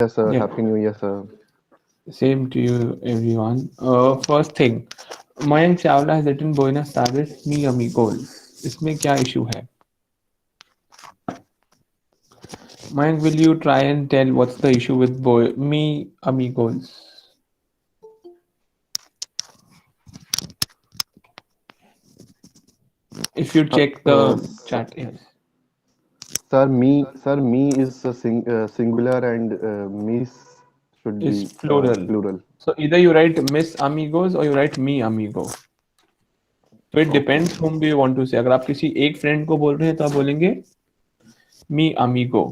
Yes, sir. Yeah, Happy New Year, sir. same to you, everyone. First thing, Mayank Chawla has written Buenos Aires, mi amigos. इसमें क्या issue है? Mayank, will you try and tell what's the issue with me amigos? If you Uh, check uh, the s- chat, yes. me is a singular and miss should Is be plural. plural. So either you write Miss Amigos or you write Me Amigo. So it Okay. depends whom do you want to say. अगर आप किसी एक friend को बोल रहे हैं तो आप बोलेंगे Me Amigo.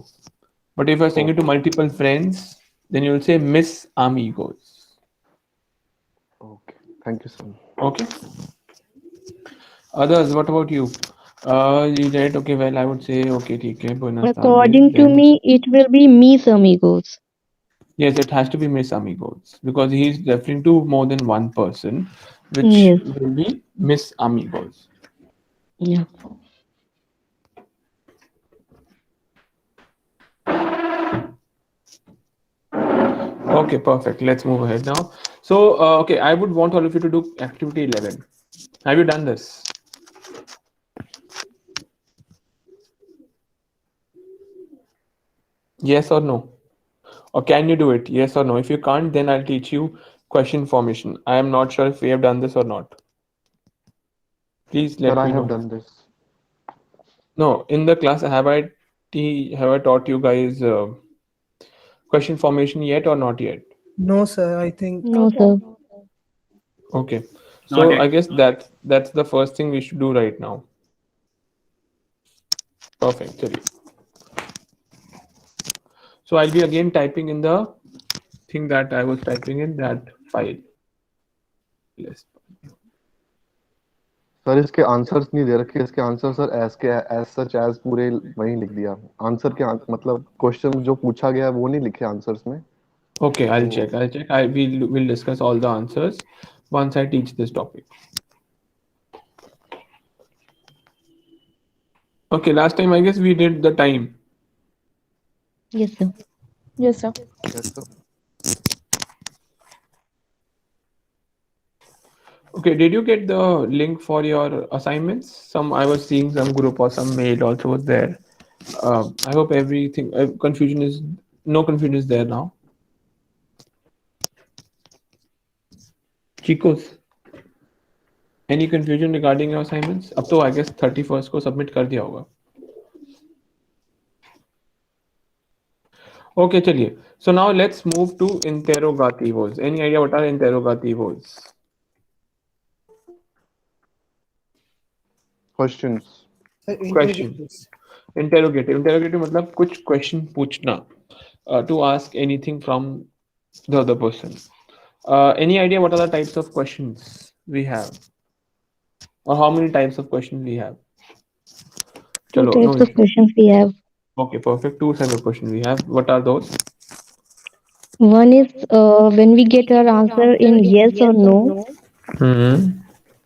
But if you're saying it to Okay. multiple friends, then you'll say Miss Amigos. Okay. Thank you, sir. Okay. Others, what about you? You write okay. Well, I would say okay. ठीक है. Buenas tardes. According to Then me, it will be mis amigos. yes, it has to be Miss Amigos because he's referring to more than one person, which Yes. will be Miss Amigos. Yeah. Okay, perfect. Let's move ahead now. So, okay, I would want all of you to do activity 11. Have you done this? Yes or no? Or can you do it? Yes or no? If you can't, then I'll teach you question formation. I am not sure if we have done this or not. Please Sir, let I me have know. done this. No, in the class, have I taught you guys question formation yet or not yet? No, sir, I think No, sir. Okay. not So yet. I guess that's the first thing we should do right now. Perfect. चलिए. So I'll be again typing in the thing that I was typing in that file. Yes. Sir इसके answers नहीं दे रखे, इसके answer sir as such as पूरे वहीं लिख दिया। आंसर के मतलब क्वेश्चन जो पूछा गया वो नहीं लिखे आंसर्स में। Okay, I'll तो check. I'll check. I will discuss all the answers once I teach this topic. Okay, last time I guess we did the time. Yes, sir. Yes, sir. Yes sir. Okay, did you get the link for your assignments? Some I was seeing some group or some mail also was there. I hope everything confusion is no confusion is there now. Chicos, any confusion regarding your assignments? अब तो I guess 31st को submit कर दिया होगा. Okay, चलिए. So now let's move to interrogativos. Any idea what are interrogativos? Questions. Sir, Question. interrogatives. Interrogative मतलब कुछ question पूछना. To ask anything from the other person. Any idea what are the types of questions we have? Or how many types of questions we have? Two Chalo, no types of issue. questions we have. Okay, perfect. Two types of questions we have. What are those? One is when we get our answer in yes or no, Hmm.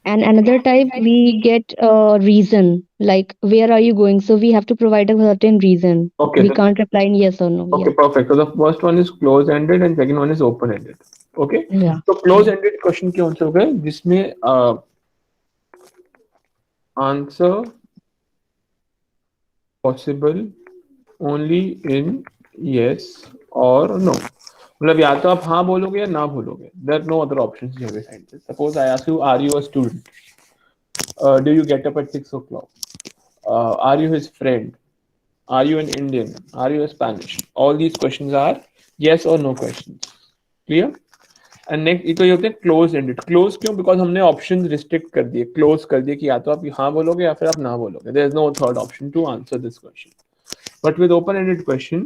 and another type we get a reason like where are you going? So we have to provide a certain reason. Okay, We so can't reply in yes or no. okay, Yeah. perfect. So the first one is close-ended and second one is open-ended. Okay. Yeah. So close-ended question के answer हो गए जिसमें answer possible only in yes or no. मतलब या तो आप हाँ बोलोगे या ना बोलोगे. There are no other options you have assigned. Suppose I ask you, are you a student? Do you get up at 6 o'clock? Are you his friend? Are you an Indian? Are you a Spanish? All these questions are yes or no questions. Clear? And next ये तो ये होते हैं close ended. Close क्यों? Because हमने option restrict कर दिए, close कर दिए कि या तो आप हाँ बोलोगे या फिर आप ना बोलोगे. There is no third option to answer this question. But with open ended question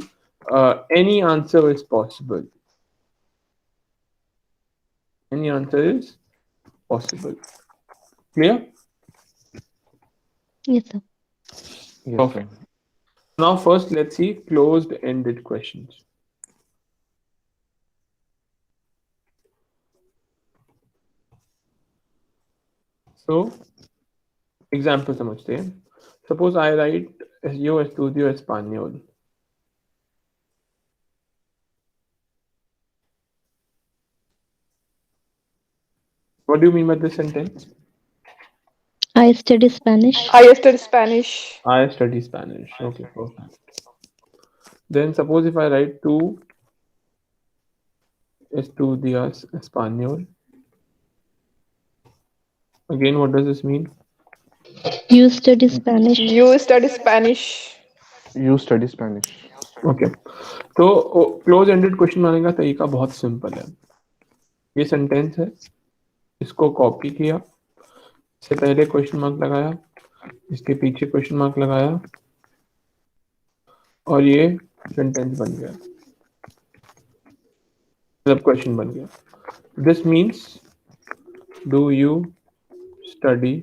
any answer is possible. Any answer is possible. Clear? Yes, sir. Yes sir. Perfect. Now first let's see closed ended questions. So example समझते हैं. Suppose I write yo estudio español. What do you mean by this sentence? I study Spanish. I study Spanish. I study Spanish. Okay, perfect. Then suppose if I write tú estudias español. Again, what does this mean? You study Spanish. You study Spanish. You study Spanish. Okay, तो close ended question बनाने का तरीका बहुत simple है. ये sentence है, इसको copy किया, इससे पहले क्वेश्चन मार्क लगाया, इसके पीछे क्वेश्चन मार्क लगाया, और ये सेंटेंस बन गया, मतलब क्वेश्चन बन गया. This means do you study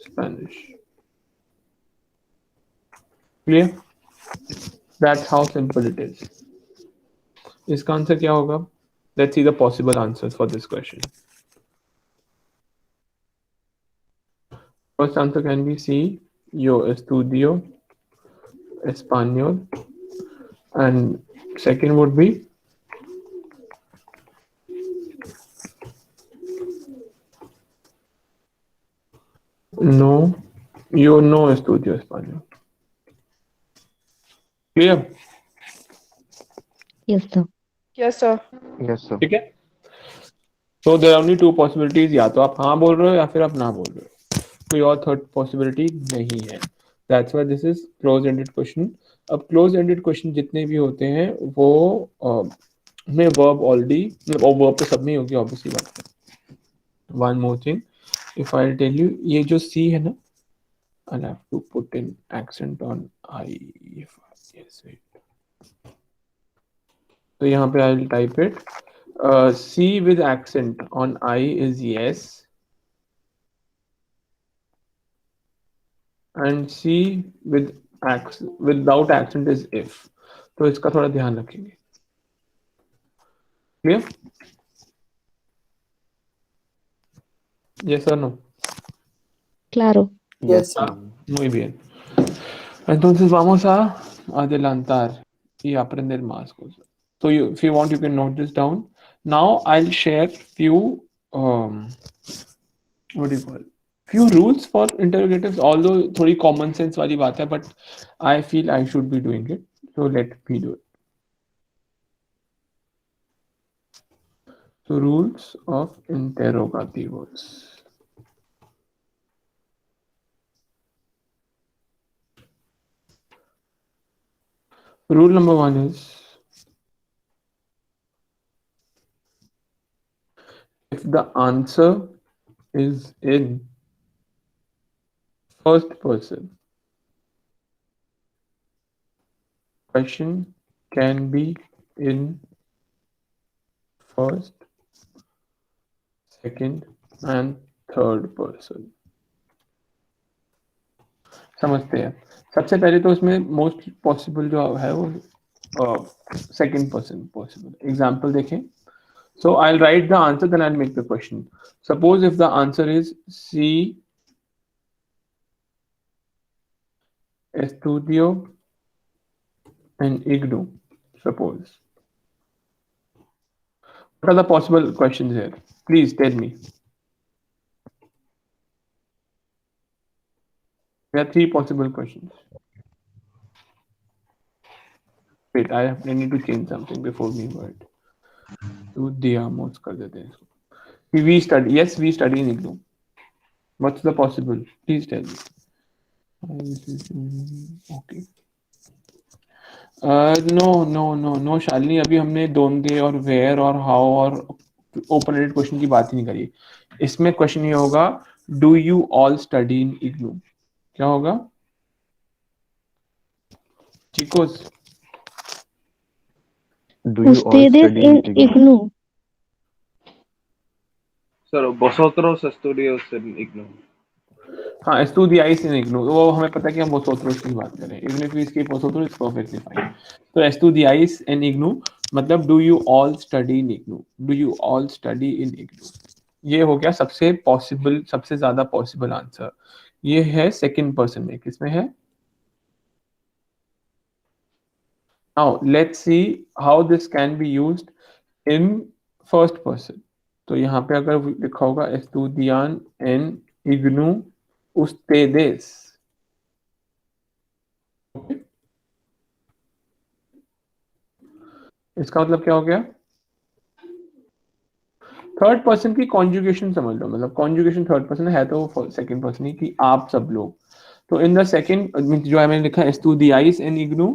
Spanish. Clear? That's how simple it is. इसका आंसर क्या होगा? Let's see the possible answers for this question. First answer can be C, yo estudio español, and second would be no, yo no estudio español. Clear? Yes, sir. Yes, sir. Yes, sir. ठीक है. So there are only two possibilities, या तो आप हाँ बोल रहे हो या फिर आप ना बोल रहे हो, कोई और थर्ड पॉसिबिलिटी नहीं है. That's why this is close ended question. अब close ended question जितने भी होते हैं वो में verb already, मतलब verb तो सब में होगी obviously बात है. One more thing, if I tell you ये जो C है ना, I'll have to put in accent on I. Yes, wait. तो यहाँ पे I'll type it. C with accent on I is yes, and C with without accent is if. तो इसका थोड़ा ध्यान रखेंगे. Clear? Yes or no? Claro. Yes, sir. Muy bien. Entonces vamos a adelantar y aprender más cosas. So if you want, you can note this down. Now I'll share few what do you call it? Few rules for interrogatives. Although थोड़ी common sense वाली बात है, but I feel I should be doing it. So let me do it. So rules of interrogativos. Rule number 1 is if the answer is in first person, question can be in first, second and third person. समझते हैं. सबसे पहले तो उसमें most possible जो है वो second person possible. Example देखें. So I'll write the answer, then I'll make the question. Suppose if the answer is C, estudio and IGNOU, suppose. What are the possible questions here? Please tell me. There are three possible questions. Wait, I need to change something before we write. तो diamos कर देते हैं इसको. We study. Yes, we study in IGNOU. What's the possible? Please tell me. Okay. No Shalini, अभी हमने डोंगे और where और how और ओपन एंडेड क्वेश्चन की बात ही नहीं करी. इसमें क्वेश्चन ये होगा, do you all study in IGNOU. क्या होगा चिकोस? Do you all Ustedes study in en IGNOU? IGNOU. Sir, vosotros estudios en IGNOU. हाँ, estudiáis in IGNOU, वो हमें पता है कि हम vosotros की बात करें. Even if we skip vosotros, it's perfectly fine. तो estudiáis in IGNOU मतलब do you all study in IGNOU. Do you all study in IGNOU. ये हो गया सबसे पॉसिबल, सबसे ज्यादा पॉसिबल आंसर. ये है सेकंड पर्सन में. किसमें है? Now let's see how this can be used in first person. तो यहाँ पे अगर लिखा होगा estudian en IGNOU ustedes, okay? इसका मतलब क्या हो गया? थर्ड पर्सन की कॉन्जुगेशन समझ लो, मतलब कॉन्जुगेशन थर्ड पर्सन है तो सेकंड पर्सन ही कि आप सब लोग। तो इन द सेकंड जो है मैंने लिखा estudiáis en IGNOU,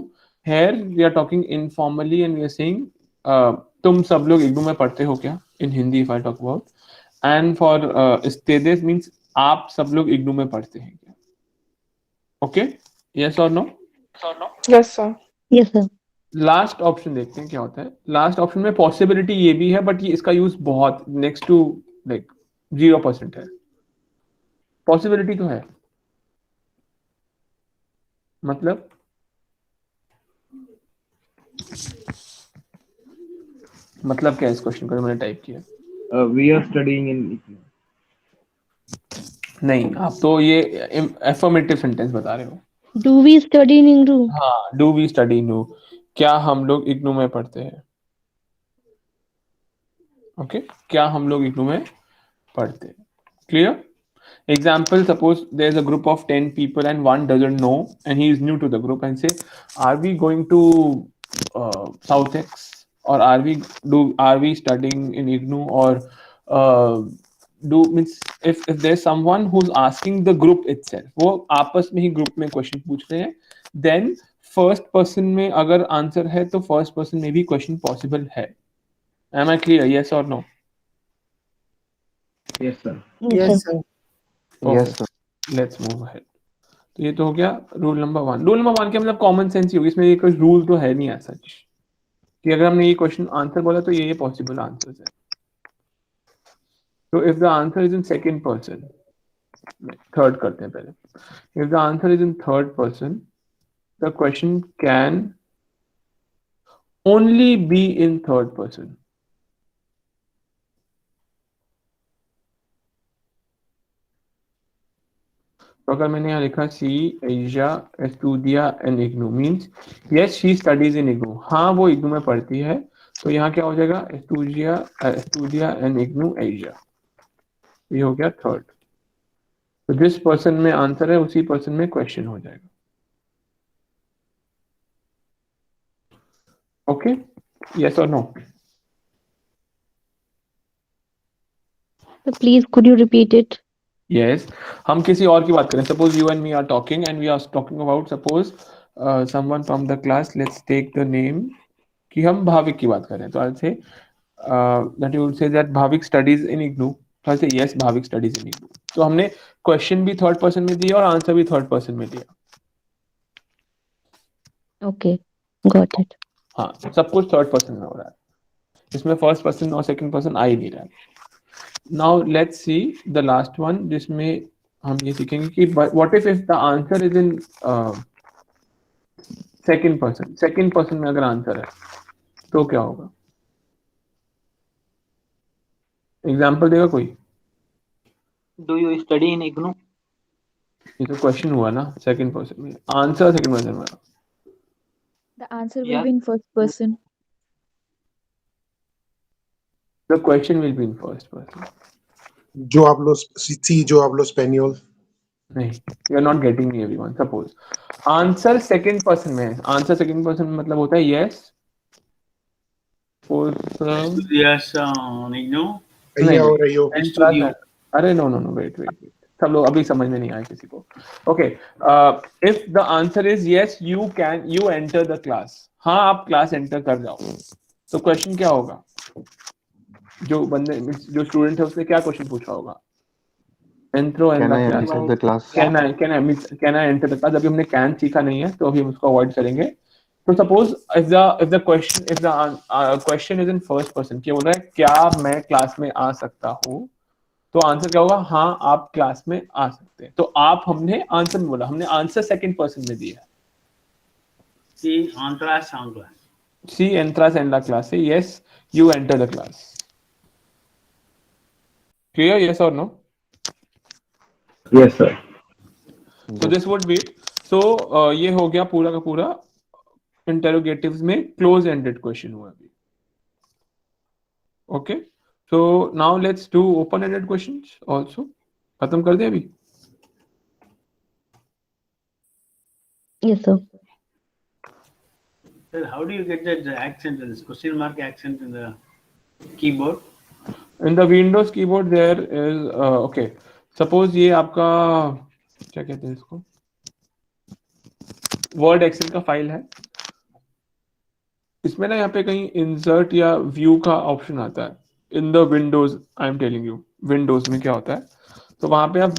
here we are talking informally and we are saying तुम सब लोग IGNOU में पढ़ते हो क्या, इन Hindi if I talk about, and for ustedes means आप सब लोग IGNOU में पढ़ते हैं क्या? ओके, यस और no? Yes, sir. Yes, sir. Last option देखते हैं क्या होता है। लास्ट ऑप्शन में पॉसिबिलिटी ये भी है, बट ये इसका यूज बहुत नेक्स्ट टू लाइक 0% है। पॉसिबिलिटी तो है, मतलब क्या है इस क्वेश्चन का जो मैंने टाइप किया? We are studying in IGNOU. नहीं, आप तो ये एफर्मेटिव सेंटेंस बता रहे हो। Do we study in IGNOU? हाँ, डू वी स्टडी इग्नू, क्या हम लोग इग्नू में पढ़ते हैं? ओके, क्या हम लोग इग्नू में पढ़ते हैं? Clear? Example, suppose there's a group of 10 people and one doesn't know and he is new to the group and say, are we going to South X, or are we studying in IGNOU, or do means if there's someone who's asking the group itself, वो आपस में ही group में question पूछ रहे हैं, then first person में अगर answer है तो फर्स्ट पर्सन में भी क्वेश्चन पॉसिबल है। Am I clear? Yes or no? Yes, sir. Yes, sir. Yes Perfect. Let's move ahead. तो ये तो हो गया रूल नंबर 1। रूल नंबर 1 के मतलब कॉमन सेंस ही होगी, इसमें ये कोई रूल तो है नहीं ऐसा कि अगर हमने ये क्वेश्चन आंसर बोला तो ये पॉसिबल आंसर्स है। तो if the answer is in second person, third करते हैं पहले। If the answer is in third person, the question can only be in third person. तो अगर मैंने यहाँ लिखा सी एशिया एस्टूडिया and IGNOU means yes she studies in IGNOU, हाँ वो इग्नू में पढ़ती है, तो यहाँ क्या हो जाएगा? एस्टूडिया एंड इग्नू एशिया, ये हो गया थर्ड। तो जिस पर्सन में आंसर है उसी पर्सन में क्वेश्चन हो जाएगा। ओके, यस और no? So please, could you repeat it? यस, हम किसी और की बात करें। Suppose you and me are talking and we are talking about suppose someone from the class, let's take the name कि हम भाविक की बात करें, तो I say that you would say that Bhavik studies in IGNOU, तो I say yes Bhavik studies in IGNOU. तो हमने question भी थर्ड पर्सन में दिया और आंसर भी थर्ड पर्सन में दिया। Okay, got it. हाँ, सब कुछ थर्ड पर्सन में हो रहा है, इसमें फर्स्ट पर्सन और सेकंड पर्सन आ ही नहीं रहा है। Now let's see the last one, जिसमें हम ये सीखेंगे कि what if the answer is in second person. Second person में अगर आंसर है तो क्या होगा? एग्जांपल देगा कोई? Do you study in IGNOU? ये तो क्वेश्चन हुआ ना, सेकंड पर्सन में आंसर सेकंड पर्सन में। The answer will Yes. be in first person. The question will be in first person. जो आप लो स्पेनियोल। नहीं, you are not getting me everyone. Suppose answer second person में है, आंसर सेकंड पर्सन में मतलब होता है यस Yes, IGNOU. भैया हो रही हो। Studio. अरे no no no, wait wait wait, सब लोग अभी समझ में नहीं आए किसी को। Okay, if the answer is yes you enter the class, हाँ आप क्लास एंटर कर जाओ, तो क्वेश्चन क्या होगा? जो स्टूडेंट है उसने क्या क्वेश्चन पूछा होगा? एंट्रो एंड can I the enter the class? Can I enter the class? अभी हमने कैन सीखा नहीं है तो अभी हम उसको अवॉइड करेंगे। तो suppose if the question is in first person, क्या बोल रहा है? क्या मैं क्लास में आ सकता हूँ? तो आंसर क्या होगा? हाँ आप क्लास में आ सकते हैं। तो आप हमने आंसर में बोला, हमने आंसर सेकंड पर्सन में दिया। Sí, entras en clase. सी एंट्रास एंड ला क्लास से yes you enter the class. Clear? Yes और no? Yes, sir. So this would be, so ये हो गया पूरा का पूरा इंटेरोगेटिव्स में क्लोज एंडेड क्वेश्चन हुआ अभी। Okay, So now let's do open-ended questions also. खत्म कर दे अभी? Yes, sir. Sir, how do you get that accent, this question mark accent in the keyboard? In the Windows keyboard there is okay. Suppose ये आपका क्या कहते हैं इसको? Word Excel का फाइल है. इसमें ना यहाँ पे कहीं इंसर्ट या व्यू का ऑप्शन आता है. In the Windows I am telling you, Windows में क्या होता है, तो वहां पे आप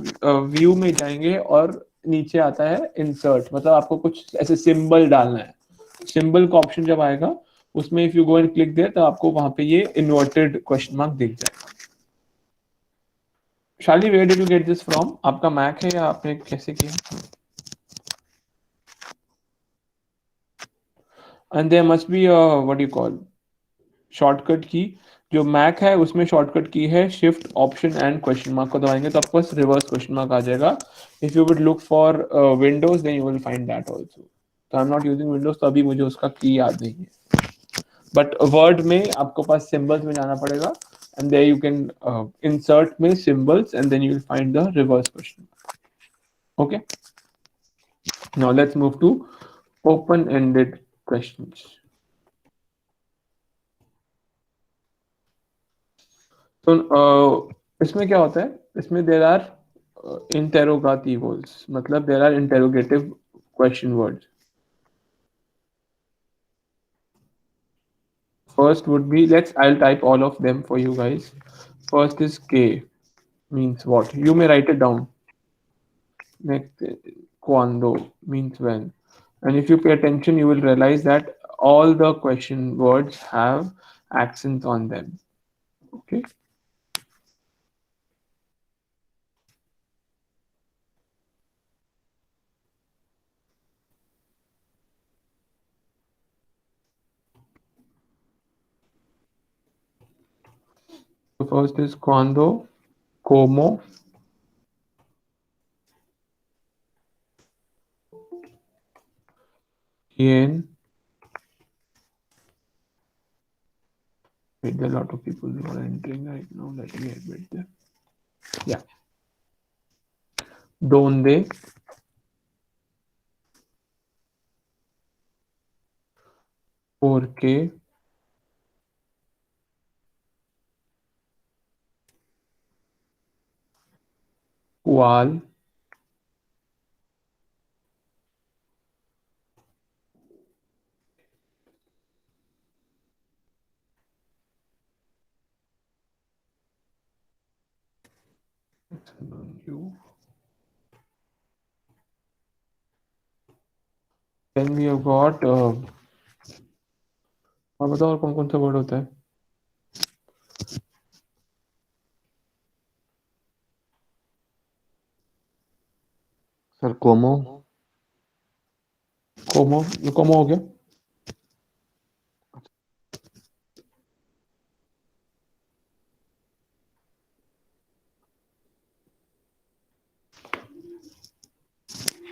व्यू में जाएंगे और नीचे आता है इंसर्ट, मतलब आपको कुछ ऐसे सिंबल डालना है. सिंबल का ऑप्शन जब आएगा उसमें if you go and click there तो आपको वहां पे ये इन्वर्टेड क्वेश्चन मार्क दिख जाएगा. Shali, where did you get this from? आपका मैक है या आपने कैसे किया? And there must be what you call shortcut key. जो मैक है उसमें शॉर्टकट की है shift option and question mark को दबाएंगे तो आपको रिवर्स क्वेश्चन मार्क आ जाएगा. If you would look for Windows then you will find that also. तो I am not using Windows तो अभी मुझे उसका की याद नहीं है. बट वर्ड में आपको पास सिंबल्स में जाना पड़ेगा and there you can insert में symbols and then you will find the reverse question. Okay, now let's move to open-ended questions. तो इसमें क्या होता है, इसमें there are interrogativos, मतलब there are interrogative question words. First would be, I'll type all of them for you guys. First is K, means what? You may write it down. Next, quando means when. And if you pay attention, you will realize that all the question words have accents on them. Okay. So first is quando, como, quién. Wait, there are a lot of people who are entering right now. Let me admit them. Yeah. Donde, por qué, cuál, you. Then we have got और बताओ और कौन कौन सा word होता है? Sir कोमो. कोमो, ये कोमो हो गया.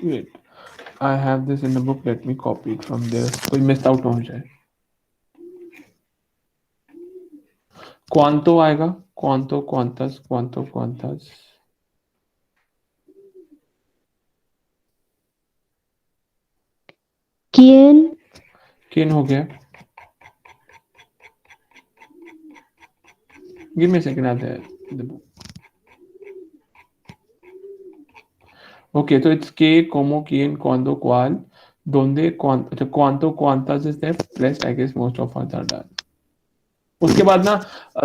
Wait, I have this in the book. Let me copy it from there. कोई मिस आउट ना हो जाए. Quanto आएगा. Quanto, quantas, quanto, quantas. Quién, किन हो गया. Give me a second. Out there in the book. Okay, so it's que, como, quién, cuando, cuál, donde, cuánto, cuánto, cuántas is there. Rest, I guess most of us are done. उसके बाद ना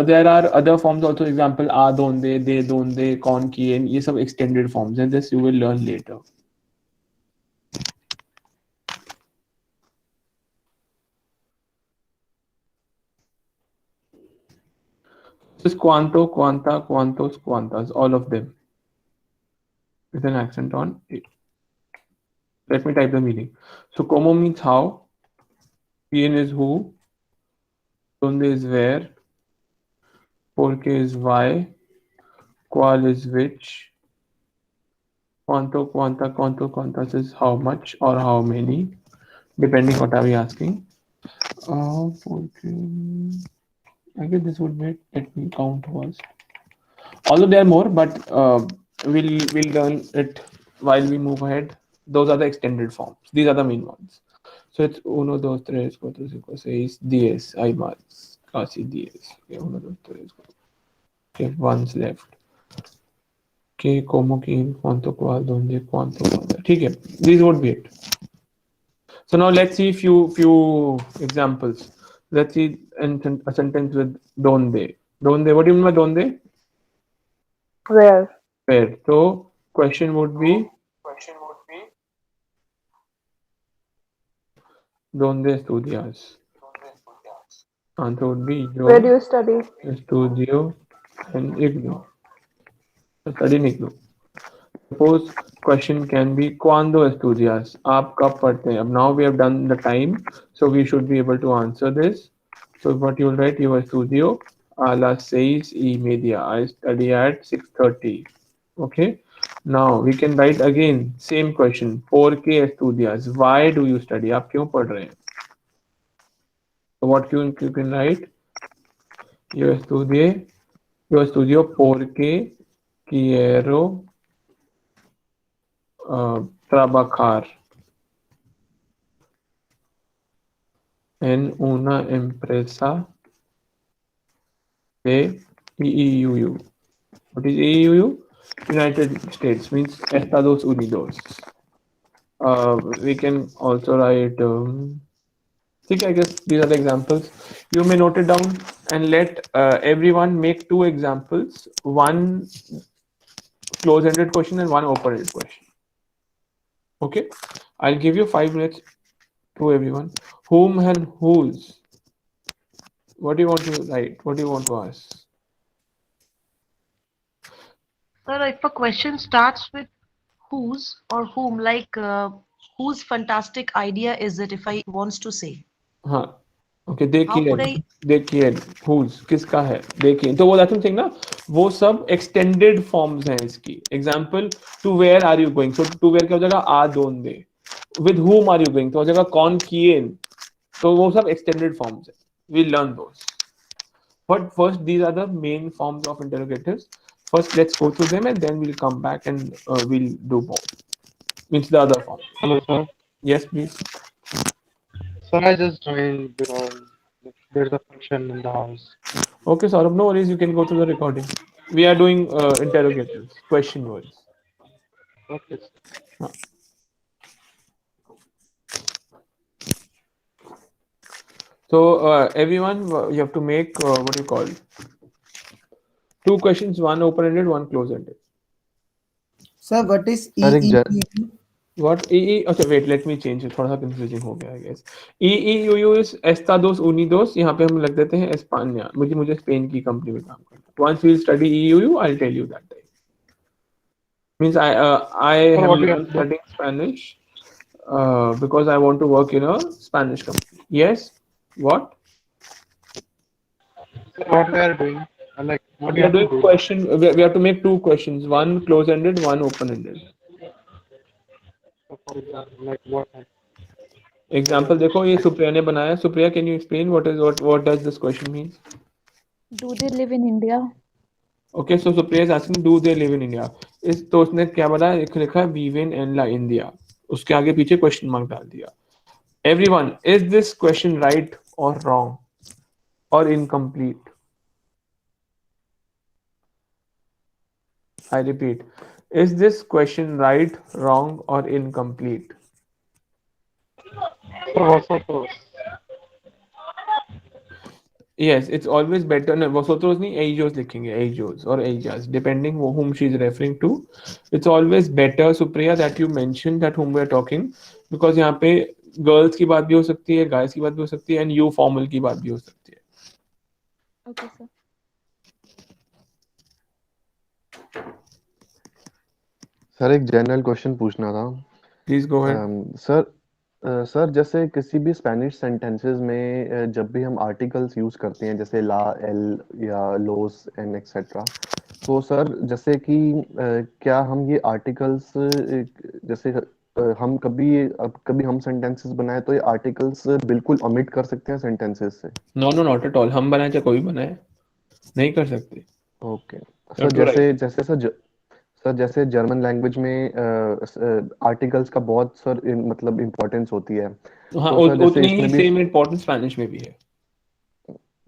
there are other forms also. Example, a donde, de donde, con, quién. ये सब extended forms and this you will learn later. This cuanto, cuanta, cuantos, cuantas, all of them with an accent on it. Let me type the meaning. So como means how, quién is who, donde is where, porque is why, cuál is which, cuánto, cuánta, cuánto, cuántas is how much or how many, depending what are we asking. Porque I guess this would be it. Let me count first. Although there are more, but we'll learn it while we move ahead. Those are the extended forms. These are the main ones. So it's uno, dos, tres, cuatro, cinco, seis, 10. Hay más. Casi 10. Okay, uno, dos, tres. Okay, one's left. Okay, como, quién, cuánto, cuál, dónde, cuánto, cuándo. ठीक है. These would be it. So now let's see few examples. Let's see a sentence with donde. Donde. What do you mean by donde? Where? Where. So question would be ¿dónde estudias? Answer would be Where do yo you study? estudio en IGNOU. I study in IGNOU. Suppose question can be ¿cuándo estudias? आप कब पढ़ते हैं? अब now we have done the time, so we should be able to answer this. So what you'll write, yo estudio a las 6:30. I study at 6:30. Okay. Now we can write again same question. ¿Por qué estudias? Why do you study? आप क्यों पढ़ रहे हैं? So what you can write? Yo estudio porque quiero trabajar en una empresa de IIUU. What is IIUU? United States, means Estados Unidos. We can also write I guess these are the examples. You may note it down and let everyone make 2 examples, one close-ended question and one open-ended question. Okay, I'll give you 5 minutes to everyone. Whom and whose? What do you want to write? What do you want to ask? Sir, if a question starts with whose or whom, like whose fantastic idea is it if I wants to say? हाँ, okay How could I? देखिए whose किसका है देखिए तो वो that thing ना वो सब एक्सटेंडेड फॉर्म्स हैं इसकी example to where are you going so to where क्या हो जाएगा आ दोन दे with whom are you going तो हो जाएगा कौन किए तो वो सब एक्सटेंडेड फॉर्म्स है we learn those but first these are the main forms of interrogatives. First let's go through them and then we'll come back and we'll do more means the other form. Hello, sir. Yes please. Sir, I just joined because there's a function in the house. Okay, Saurabh, no worries. You can go to the recording. We are doing interrogatives, question words. Okay, sir. So everyone, you have to make what do you call 2 questions, one open-ended, one close-ended. Sir, what is sir एक EEU? What EE? Okay, wait. Let me change it. थोड़ा सा confusing हो गया, I guess. EEUU is Estados Unidos. यहाँ पे हम लग देते हैं एस्पानिया. मुझे स्पेन की कंपनी में काम करना है. Once we'll study EEUU, I'll tell you that time. Means I have learned studying Spanish because I want to work in a Spanish company. Yes. What? So what we are doing? Like what We you are have to doing do? question. We have to make 2 questions. One close-ended, one open-ended. So for example, like what? Example देखो ये सुप्रिया ने बनाया. Supriya, can you explain what does this question mean? Do they live in India? Okay, so Supriya is asking do they live in India? इस तो उसने क्या बताया लिखा we live in la India. उसके आगे पीछे question mark डाल दिया. Everyone, is this question right or wrong or incomplete? I repeat, is this question right, wrong or incomplete? So Yes, it's always better. No, vosotros नहीं ellos लिखेंगे ellos or ellas depending whom she is referring to. It's always better Supriya that you mention that whom we are talking because यहाँ पे girls की बात भी हो सकती है, guys की बात भी हो सकती है and you formal की बात भी हो सकती है. Okay, sir. सर एक जनरल क्वेश्चन पूछना था. Please go ahead. सर जैसे किसी भी स्पेनिश सेंटेंसेस में जब भी हम आर्टिकल्स यूज करते हैं जैसे ला एल या लोस एंड एक्सेट्रा तो सर जैसे कि क्या हम ये आर्टिकल्स जैसे हम कभी हम सेंटेंसेस बनाए तो ये आर्टिकल्स बिल्कुल ओमिट कर सकते हैं सेंटेंसेस से? No no not at all, हम बनाए चाहे कोई बनाए नहीं कर सकते। Okay sir, You're too right. Sir जैसे जर्मन लैंग्वेज में आर्टिकल्स का बहुत सर मतलब इम्पोर्टेंस होती है, हाँ, तो सर जैसे उतनी ही इसमें भी। सेम इम्पोर्टेंस स्पेनिश में भी है।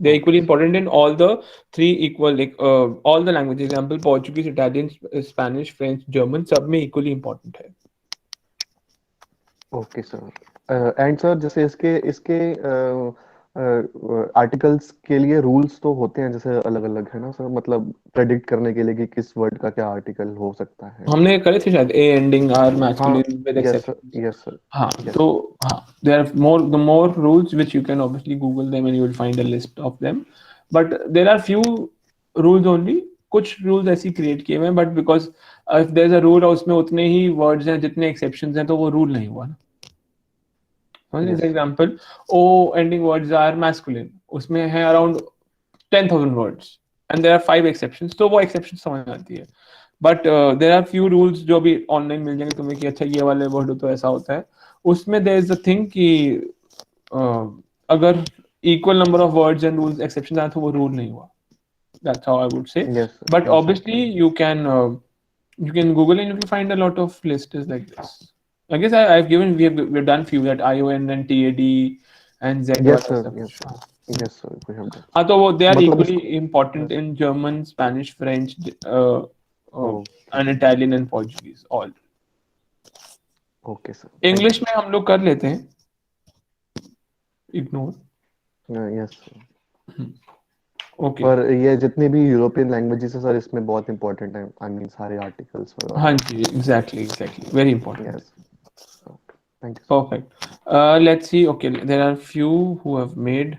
They're okay equally sir. important in all the three equal, like all the languages. Example, Portuguese, Italian, Spanish, French, German, सब में equally important है। ओके सर, एंड सर जैसे इसके इसके आर्टिकल्स के लिए रूल्स तो होते हैं जैसे अलग अलग, है ना सर, मतलब प्रेडिक्ट करने के लिए कि किस वर्ड का क्या आर्टिकल हो सकता है। हमने करे थे शायद ए एंडिंग आर हाँ, masculine with yes sir, exception. Yes sir, हाँ, यस। तो हाँ, there are more rules which you can obviously Google them and you will find a list of them, but there are few rules only। कुछ rules ऐसी create किए हुए हैं, but because if there's a rule और उसमें उतने ही words हैं जितने exceptions हैं, तो वो rule नहीं हुआ ना। For yes sir. Example, o ending words are masculine, उसमें है around 10,000 words and there are 5 exceptions, तो वो एक्सेप्शन समझ आती है। But there are few rules जो भी ऑनलाइन मिल जाएंगे तुम्हें कि अच्छा ये वाले वर्ड तो ऐसा होता है, उसमें देयर इज अ थिंग कि अगर equal number of words and rules exceptions आए तो वो रूल नहीं हुआ। That's how I would say. Yes sir, but yes sir. Obviously you can Google and you will find a lot of lists like this. I guess I've given we've done few that ION and TAD and Z yes वाला sir, सब। Yes sir, yes sir, we have done. हाँ, तो वो they are मतलब equally इसको। important yes. in German, Spanish, French, okay and Italian and Portuguese all. Okay sir, thank English में हम लोग कर लेते हैं ignore। You. Yes sir, Okay। पर ये जितनी भी यूरोपियन लैंग्वेजेस है सर, इसमें बहुत इंपॉर्टेंट है, आई मीन सारे आर्टिकल्स हाँ वगैरह। जी, exactly very important। Yes. Okay, thank you sir. Perfect। Let's see। Okay, there are few who have made।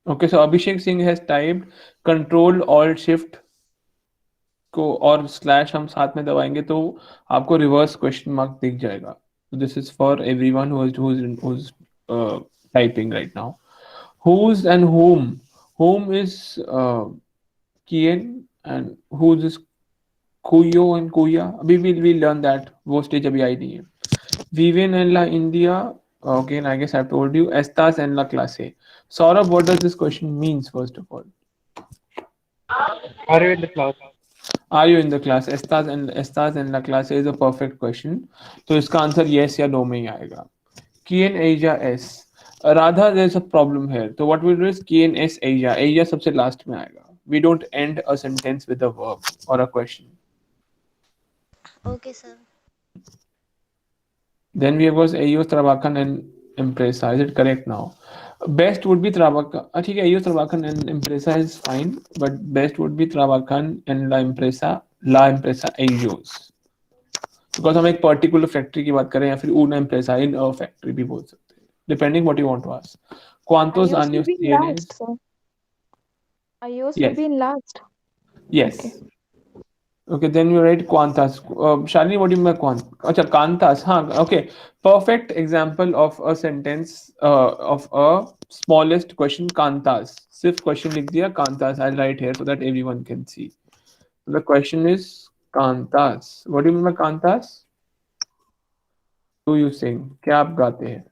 Okay, so Abhishek Singh has typed Control Alt Shift को और slash हम साथ में दबाएंगे तो आपको रिवर्स क्वेश्चन मार्क दिख जाएगा। This is for everyone who's typing right now। Whose and whom is Kian and whose is Kuyo and Kuya। अभी we'll learn that, वो स्टेज अभी आई नहीं है। Vivian en la India, again I guess I've told you। Estas en la clase। Saurabh, what does this question means first of all? Are you in the class? Are you in the class? Estás en la clase is a perfect question। तो इसका answer yes या no में ही आएगा। Kien Asia S। Radha, there's a problem here। तो what we'll do is Kien S Asia। Asia सबसे last में आएगा। We don't end a sentence with a verb or a question। Okay, sir. Then we have was Ayos, Trabakan and Impresa। Is it correct now? Best would be Trabakan। ठीक है, Ayos, Trabakan and Impresa is fine, but best would be Trabakan and La Impresa Ayos। Because हम एक particular factory की बात करें या फिर una empresa in a factory भी बोल सकते हैं, depending what you want to ask. Cuantos iOS will años be in tienes? last, sir. iOS will Yes, be in last. yes। Okay. Okay, then you write quantas। Shalini, what do you mean by quant? अच्छा, cantas। हाँ, okay। Perfect example of a sentence of a smallest question, cantas। सिर्फ question लिख दिया cantas। I'll write here so that everyone can see। The question is cantas। What do you mean by cantas? Do you sing? क्या आप गाते हैं?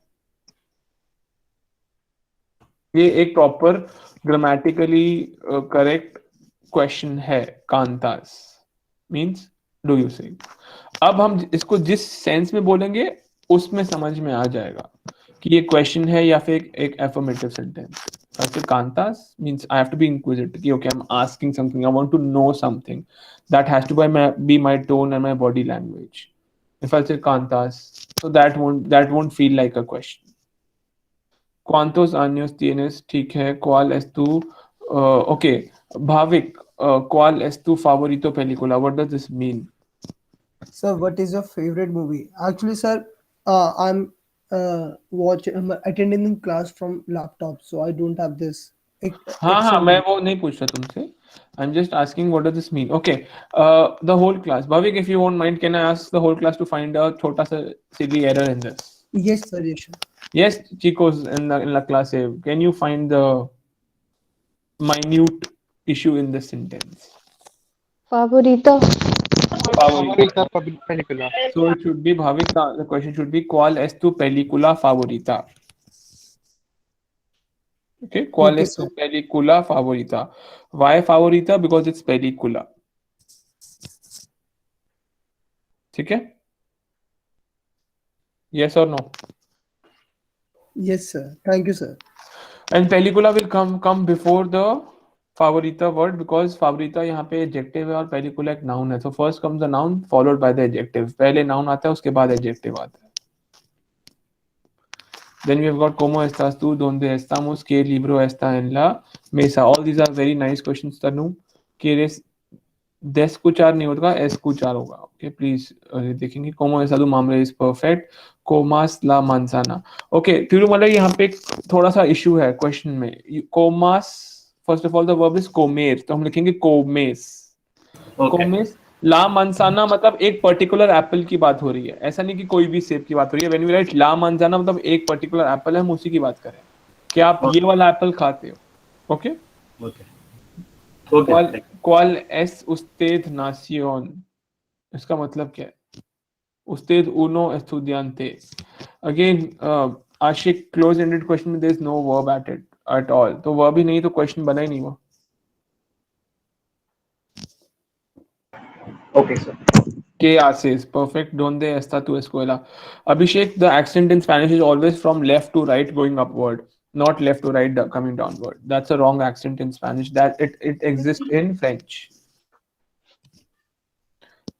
ये एक proper grammatically correct question है। कांतास मींस डू यू सिंग। अब हम इसको जिस सेंस में बोलेंगे उसमें समझ में आ जाएगा कि ये क्वेश्चन है या फिर एक एफर्मेटिव सेंटेंस। ऐसे कांतास means I have to be inquisitive कि okay I am asking something, I want to know something, that has to be my tone and my body language. If I say कांतास, so that won't feel like a question। ¿Cuántos años tienes? ठीक है। ¿Cuál es tu okay, Bhavik, ¿cuál es tu favorito película? What does this mean? Sir, what is your favorite movie? Actually, sir, I'm I'm attending class from laptop, so I don't have this हाँ हाँ, Excel. मैं वो नहीं पूछ रहा तुमसे। I'm just asking what does this mean? Okay, the whole class। Bhavik, if you won't mind, can I ask the whole class to find a छोटा सा silly error in this? Yes, sir. Yes, sir. Yes, chicos in la clase, can you find the minute issue in the sentence? Favorito. Favorita película. So it should be Bhavita. The question should be ¿Cuál es tu película favorita? Okay, ¿cuál Okay, es tu sir. película favorita? Why favorita? Because it's película. ठीक है? Yes or no? Yes, sir. Thank you, sir. And película will come before the favorita word because favorita यहाँ पे adjective है और película एक noun है. So first comes the noun followed by the adjective. पहले noun आता है उसके बाद adjective आता है. Then we have got como estás tú, dónde estamos, qué libro está en la mesa. All these are very nice questions, Tanu. ¿Quieres de escuchar नहीं होगा escuchar होगा. Okay, please देखेंगे como estás tú मामले is perfect. Comas la manzana. Okay, Tirumala यहाँ पे एक थोड़ा सा issue है question में. Comas first of all the verb is comer तो हम लिखेंगे comes. Comes ला manzana मतलब एक पर्टिकुलर एप्पल की बात हो रही है. ऐसा नहीं कि कोई भी सेब की बात हो रही है. When we write La manzana मतलब एक पर्टिकुलर एप्पल है हम उसी की बात कर रहे हैं कि आप ये वाला एप्पल खाते हो. Okay ¿Cuál es usted nación? इसका मतलब क्या है? Usted uno estudiante. Again, आशिक close ended question में there is no verb at it at all. तो verb ही नहीं तो question बना ही नहीं हुआ. Okay, sir. ¿Qué haces? Perfect. ¿Dónde está tu escuela? Abhishek, the accent in Spanish is always from left to right going upward, not left to right coming downward. That's a wrong accent in Spanish. That it exists in French.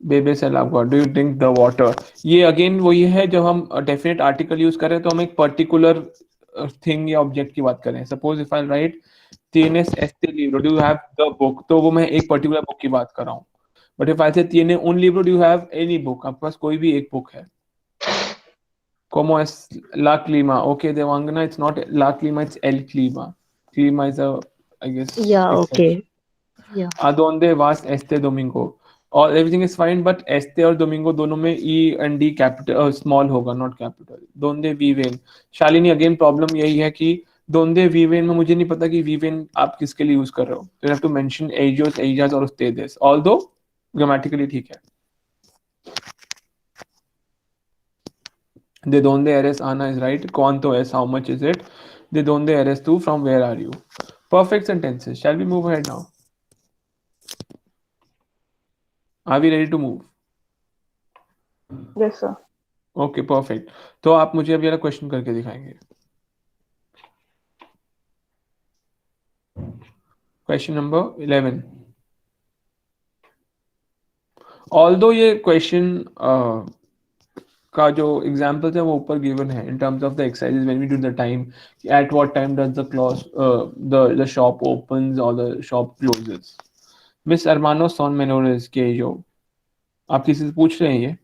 बेबे से लाभ God do you drink the water. ये again वही है जब हम definite article use करें तो हम एक पर्टिकुलर थिंग या ऑब्जेक्ट की बात करें. Suppose if I right tienes este libro, do you have the book, तो वो मैं एक पर्टिकुलर बुक की बात कर रहा हूँ. बट इफ आई से tiene un libro, do you have any book, आपके पास कोई भी एक बुक है. como es la clima, okay Devangana, it's not la clima, it's el clima. Clima is a, I guess, Yeah, exception. okay. Yeah. ¿A dónde vas este domingo? और everything is fine but एस्ते और डोमिंगो दोनों में E and D capital small होगा not capital. दोंदे वीवेन. Shalini again problem यही है कि दोंदे वीवेन में मुझे नहीं पता कि वीवेन आप किसके लिए यूज कर रहे हो. You have to mention एजोस Ejaz और उस्तेदेस ऑल्दो ग्रामेटिकली ठीक है. De donde eres Anna is right. ¿Cuánto es? How much is it? De donde eres tú? From where are you? Perfect sentences. Shall we move ahead now? Are we ready to move? Yes, sir. Okay perfect. तो आप मुझे अब जरा question करके दिखाएंगे. Question number 11. Although ये क्वेश्चन का जो एग्जांपल्स है वो ऊपर गिवन है in terms of the exercises when we do the time, at what time does the shop opens और द शॉप क्लोजेस. मिस अरमानो सॉन मेनोरेस के जो आप किसी से पूछ रहे हैं ये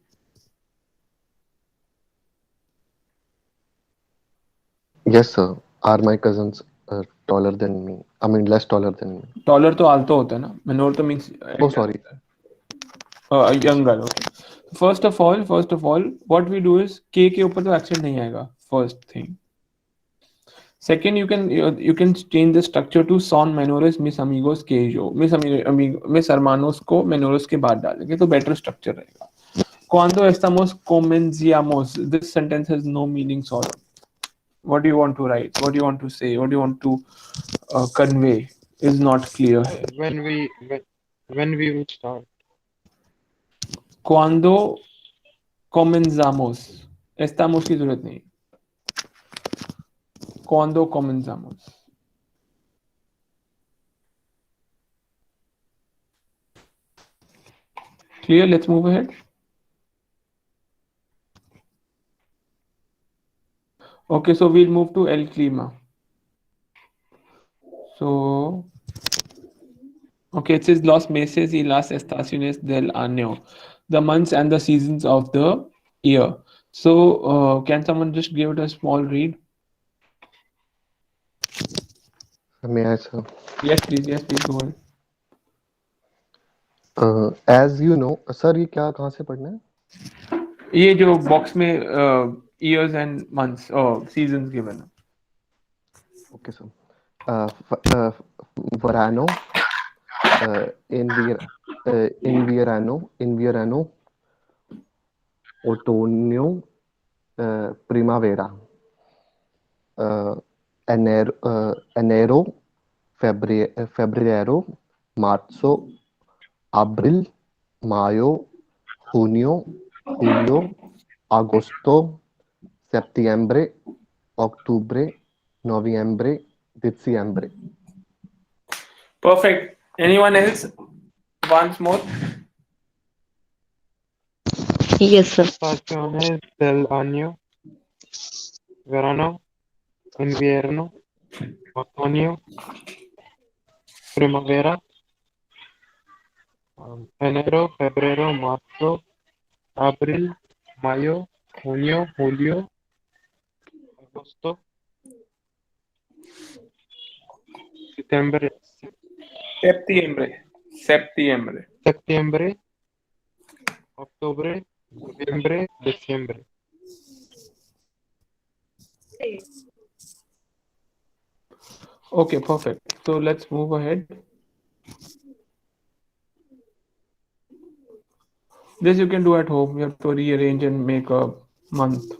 Yes, sir. Are my cousins taller than me? I mean, less taller than me. Taller तो आल्तो होता है ना. मेनोर तो means Oh, sorry. younger. Okay. First of all, what we do is K के ऊपर तो accent नहीं आएगा. First thing. Second, you can change the structure to son menores mis amigos que yo. Mis hermanos को menores के बाद डालेंगे तो better structure रहेगा. Cuando estamos comenciamos. This sentence has no meaning sort of. What do you want to write? What do you want to say? What do you want to convey? Is not clear here. When we will start. Cuando comenzamos. Estamos की जरूरत नहीं. Cuando comenzamos. Clear? Let's move ahead. Okay, so we'll move to el clima. So, okay, it says los meses y las estaciones del año, the months and the seasons of the year. So, can someone just give it a small read? May I, sir? Yes, please go ahead. As you know, sir, ये क्या कहाँ से पढ़ना है? ये जो box में years and months seasons given. Okay, sir. Verano, in invierno, otoño, primavera, uh, enero, febrero, marzo, abril, mayo, junio, julio, agosto, septiembre, octubre, noviembre, diciembre. Perfect. Anyone else? Once more. Yes, sir. Estaciones del año: verano, invierno, otoño, primavera, enero, febrero, marzo, abril, mayo, junio, julio, agosto, septiembre, septiembre, octubre, noviembre, diciembre. Okay, perfect. So let's move ahead. This you can do at home. You have to rearrange and make a month.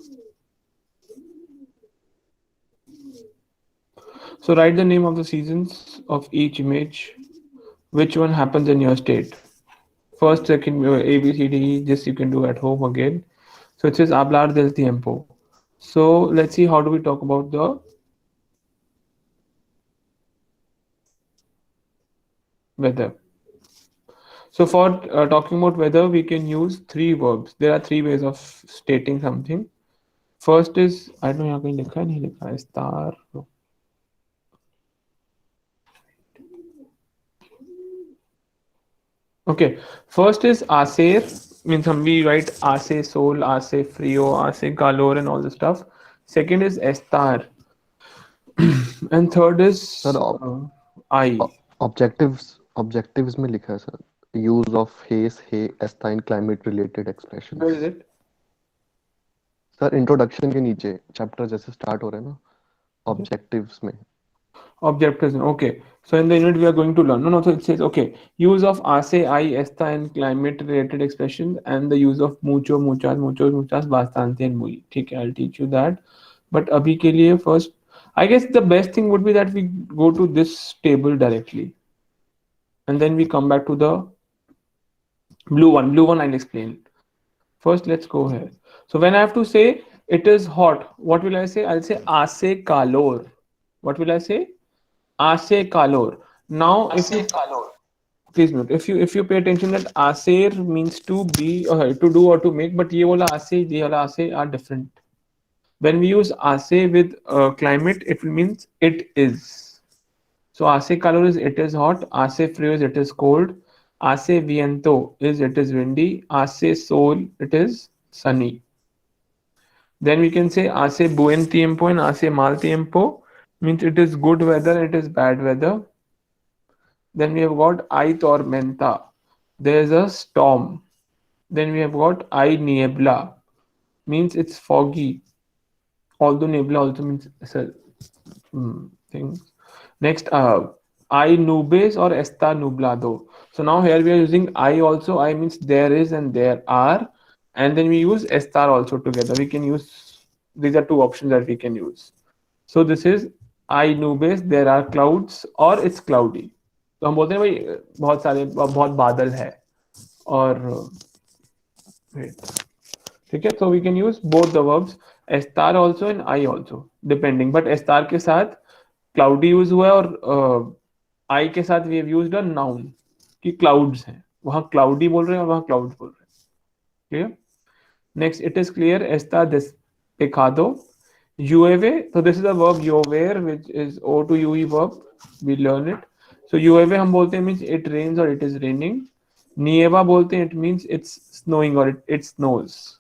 So write the name of the seasons of each image. Which one happens in your state? First, second, A, B, C, D, E. This you can do at home again. So it says hablar del tiempo. So let's see how do we talk about the weather. So for talking about weather, we can use three verbs. There are three ways of stating something. First is, I don't know, यहाँ कहीं लिखा है नहीं लिखा है star. No. Okay, first is hacer, means we write hace sol, hace frío, hace calor, and all the stuff. Second is estar, and third is Sir, I. objectives में लिखा है sir, use of haze, hay, esta in climate related expressions. Where is it? Sir introduction के नीचे chapter जैसे start हो रहे हैं ना, ऑब्जेक्टिव्स में. Objectives. Okay. So in the unit we are going to learn. No, so it says okay. Use of hace, I, esta, and climate-related expressions, and the use of mucho, muchas, muchos, muchas, bastante, and muy. ठीक है, I'll teach you that. But अभी के लिए first, I guess the best thing would be that we go to this table directly, and then we come back to the blue one. Blue one I'll explain. First, let's go here. So when I have to say it is hot, what will I say? I'll say hace calor. What will I say? Hace calor. Now, if you please note, if you pay attention that hacer means to be or to do or to make, but ye wala hace, ye wala hace are different. When we use hace with climate, it means it is. So hace calor is it is hot. Hace frío is it is cold. Hace viento is it is windy. Hace sol it is sunny. Then we can say hace buen tiempo and hace mal tiempo, means it is good weather, it is bad weather. Then we have got I tormenta, there is a storm. Then we have got I niebla, means it's foggy. Although niebla also means things. Next, I nubes or está nublado. So now here we are using I also. I means there is and there are, and then we use estar also together. We can use, these are two options that we can use. So this is I nubes, there are clouds, or it's cloudy. तो हम बोलते हैं भाई बहुत बादल है और ठीक है. So we can use both the verbs estar also and I also depending, but estar के साथ cloudy यूज हुआ है और I के साथ we have used a noun कि clouds हैं, वहाँ cloudy बोल रहे हैं और वहाँ clouds बोल रहे हैं. Clear? Next, it is clear está despejado. Llueve, so this is a verb llover, which is O to UE verb. We learn it. So llueve हम बोलते हैं means it rains or it is raining. Nieva बोलते हैं it means it's snowing or it snows.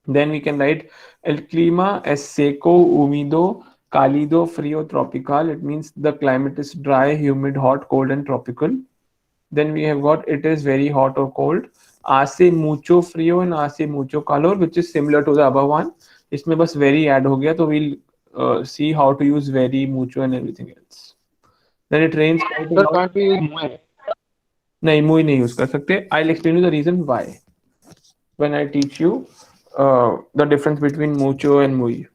Then we can write el clima es seco, húmedo, cálido, frío, tropical. It means the climate is dry, humid, hot, cold, and tropical. Then we have got it is very hot or cold. Hace mucho frío and hace mucho calor, which is similar to the above one. इसमें बस very add हो गया, तो we'll see how to use very, mucho, and everything else. Then it rains. Sir, can't we use mue? नहीं मुई नहीं use कर सकते. I'll explain you the reason why when I teach you the difference between mucho and mui.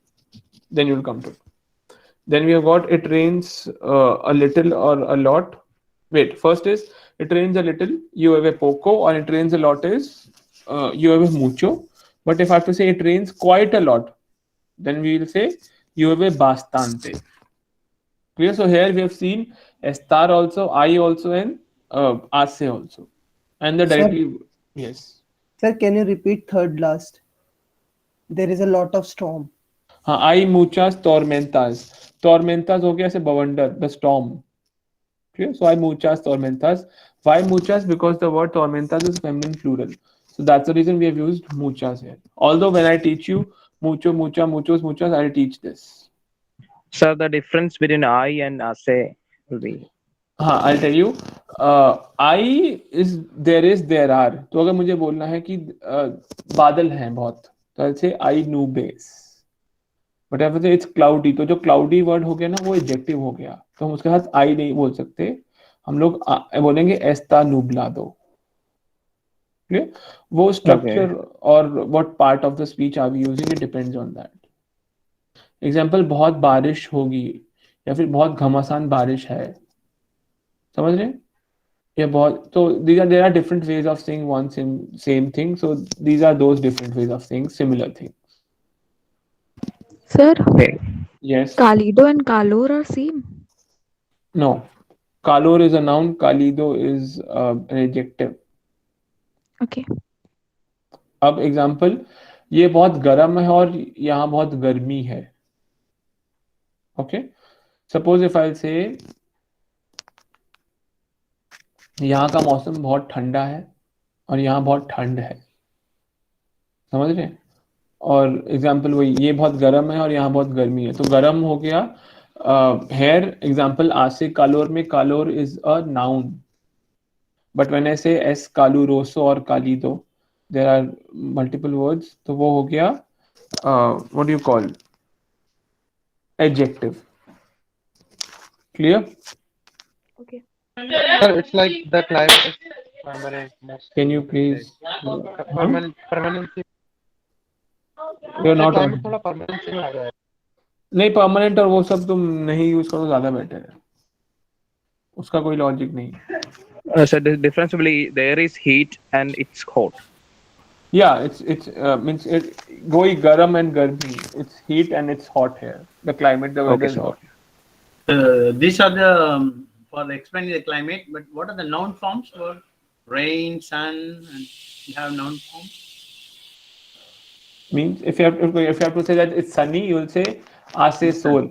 Then you'll come to it. Then we have got it rains a little or a lot. Wait, first is it rains a little, you have a poco, or it rains a lot is you have a mucho. But if I have to say it rains quite a lot, then we will say you have a bastante. Clear? So here we have seen estar also, I also, and ace also. And the Sir, directly, yes. sir, can you repeat third last? There is a lot of storm. हाँ, I muchas tormentas. Tormentas हो गया ऐसे बवंडर, the storm. Clear? So I muchas tormentas. Why muchas? Because the word tormentas is feminine plural. So that's the reason we have used muchas here. Although when I teach you mucho, mucha, muchos, muchas, I'll teach this. Sir, the difference between I and Ase will be. हाँ, I'll tell you. I is there are. तो अगर मुझे बोलना है कि बादल हैं बहुत, तो I'll say I knew base. But अगर से इट्स क्लाउडी, तो जो क्लाउडी वर्ड हो गया ना वो एडजेक्टिव हो गया, तो हम उसके साथ आई नहीं बोल सकते. हम लोग बोलेंगे एस्ता नुब्लादो. क्लियर? वो स्ट्रक्चर और what part of the speech are we using, it depends on that. Example, बहुत बारिश होगी या फिर बहुत घमासान बारिश है, समझ रहे हैं? या बहुत, तो there are different ways of saying one same thing. So these are those different ways of saying similar thing. Sir, Yes. Kalido and Kalor are same. No. Kalor is a noun, Kalido is an adjective. Okay. अब example, ये बहुत गर्म है और यहाँ बहुत गर्मी है. ओके, सपोज इफ आई से यहाँ का मौसम बहुत ठंडा है और यहाँ बहुत ठंड है, समझ रहे हैं? और एग्जाम्पल वही, ये बहुत गर्म है और यहाँ बहुत गर्मी है, तो गर्म हो गया. हेयर एग्जाम्पल आसे कालोर में, कालोर is a noun. But when I say एस कालूरोसो और कालीदो, देयर आर मल्टीपल वर्ड्स, तो वो हो गया what do you call adjective. Clear? Okay. Sir, it's like the climate is permanent. Can you please? Permanency. You are not Climate थोड़ा permanency में आ गया है. नहीं, परमानेंट और वो सब तुम नहीं यूज करो, ज्यादा बेटर है. उसका कोई लॉजिक नहीं. So the difference will be there is heat and it's hot. Yeah, it's means it going garam and garmi. It's heat and it's hot here. The climate, the weather Okay, is sir. hot. These are the for explaining the climate. But what are the noun forms for rain, sun? And you have noun forms. Means if you have to say that it's sunny, you will say ase sol.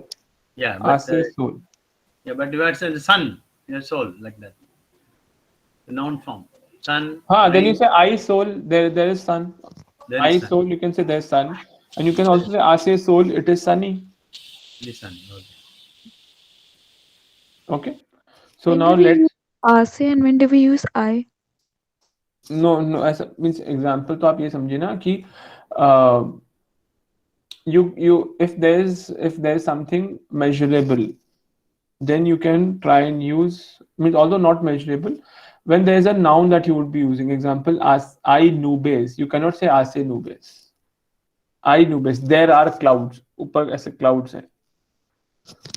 Yeah, but Ase sol. yeah, but you have said the sun, your soul, like that. The noun form, sun. Then rain, you say I sol. There is sun. there I is sun. sol. You can say there's sun, and you can also say ase sol. It is sunny. The sun. Okay. Okay. So When now do we let's. use Ase and when do we use I? No, ऐसा means example तो आप ये समझिए ना कि you if there's something measurable, then you can try and use, means although not measurable, when there is a noun that you would be using. Example, as I nubes, you cannot say ase nubes. I nubes, there are clouds, ऊपर ऐसे clouds हैं.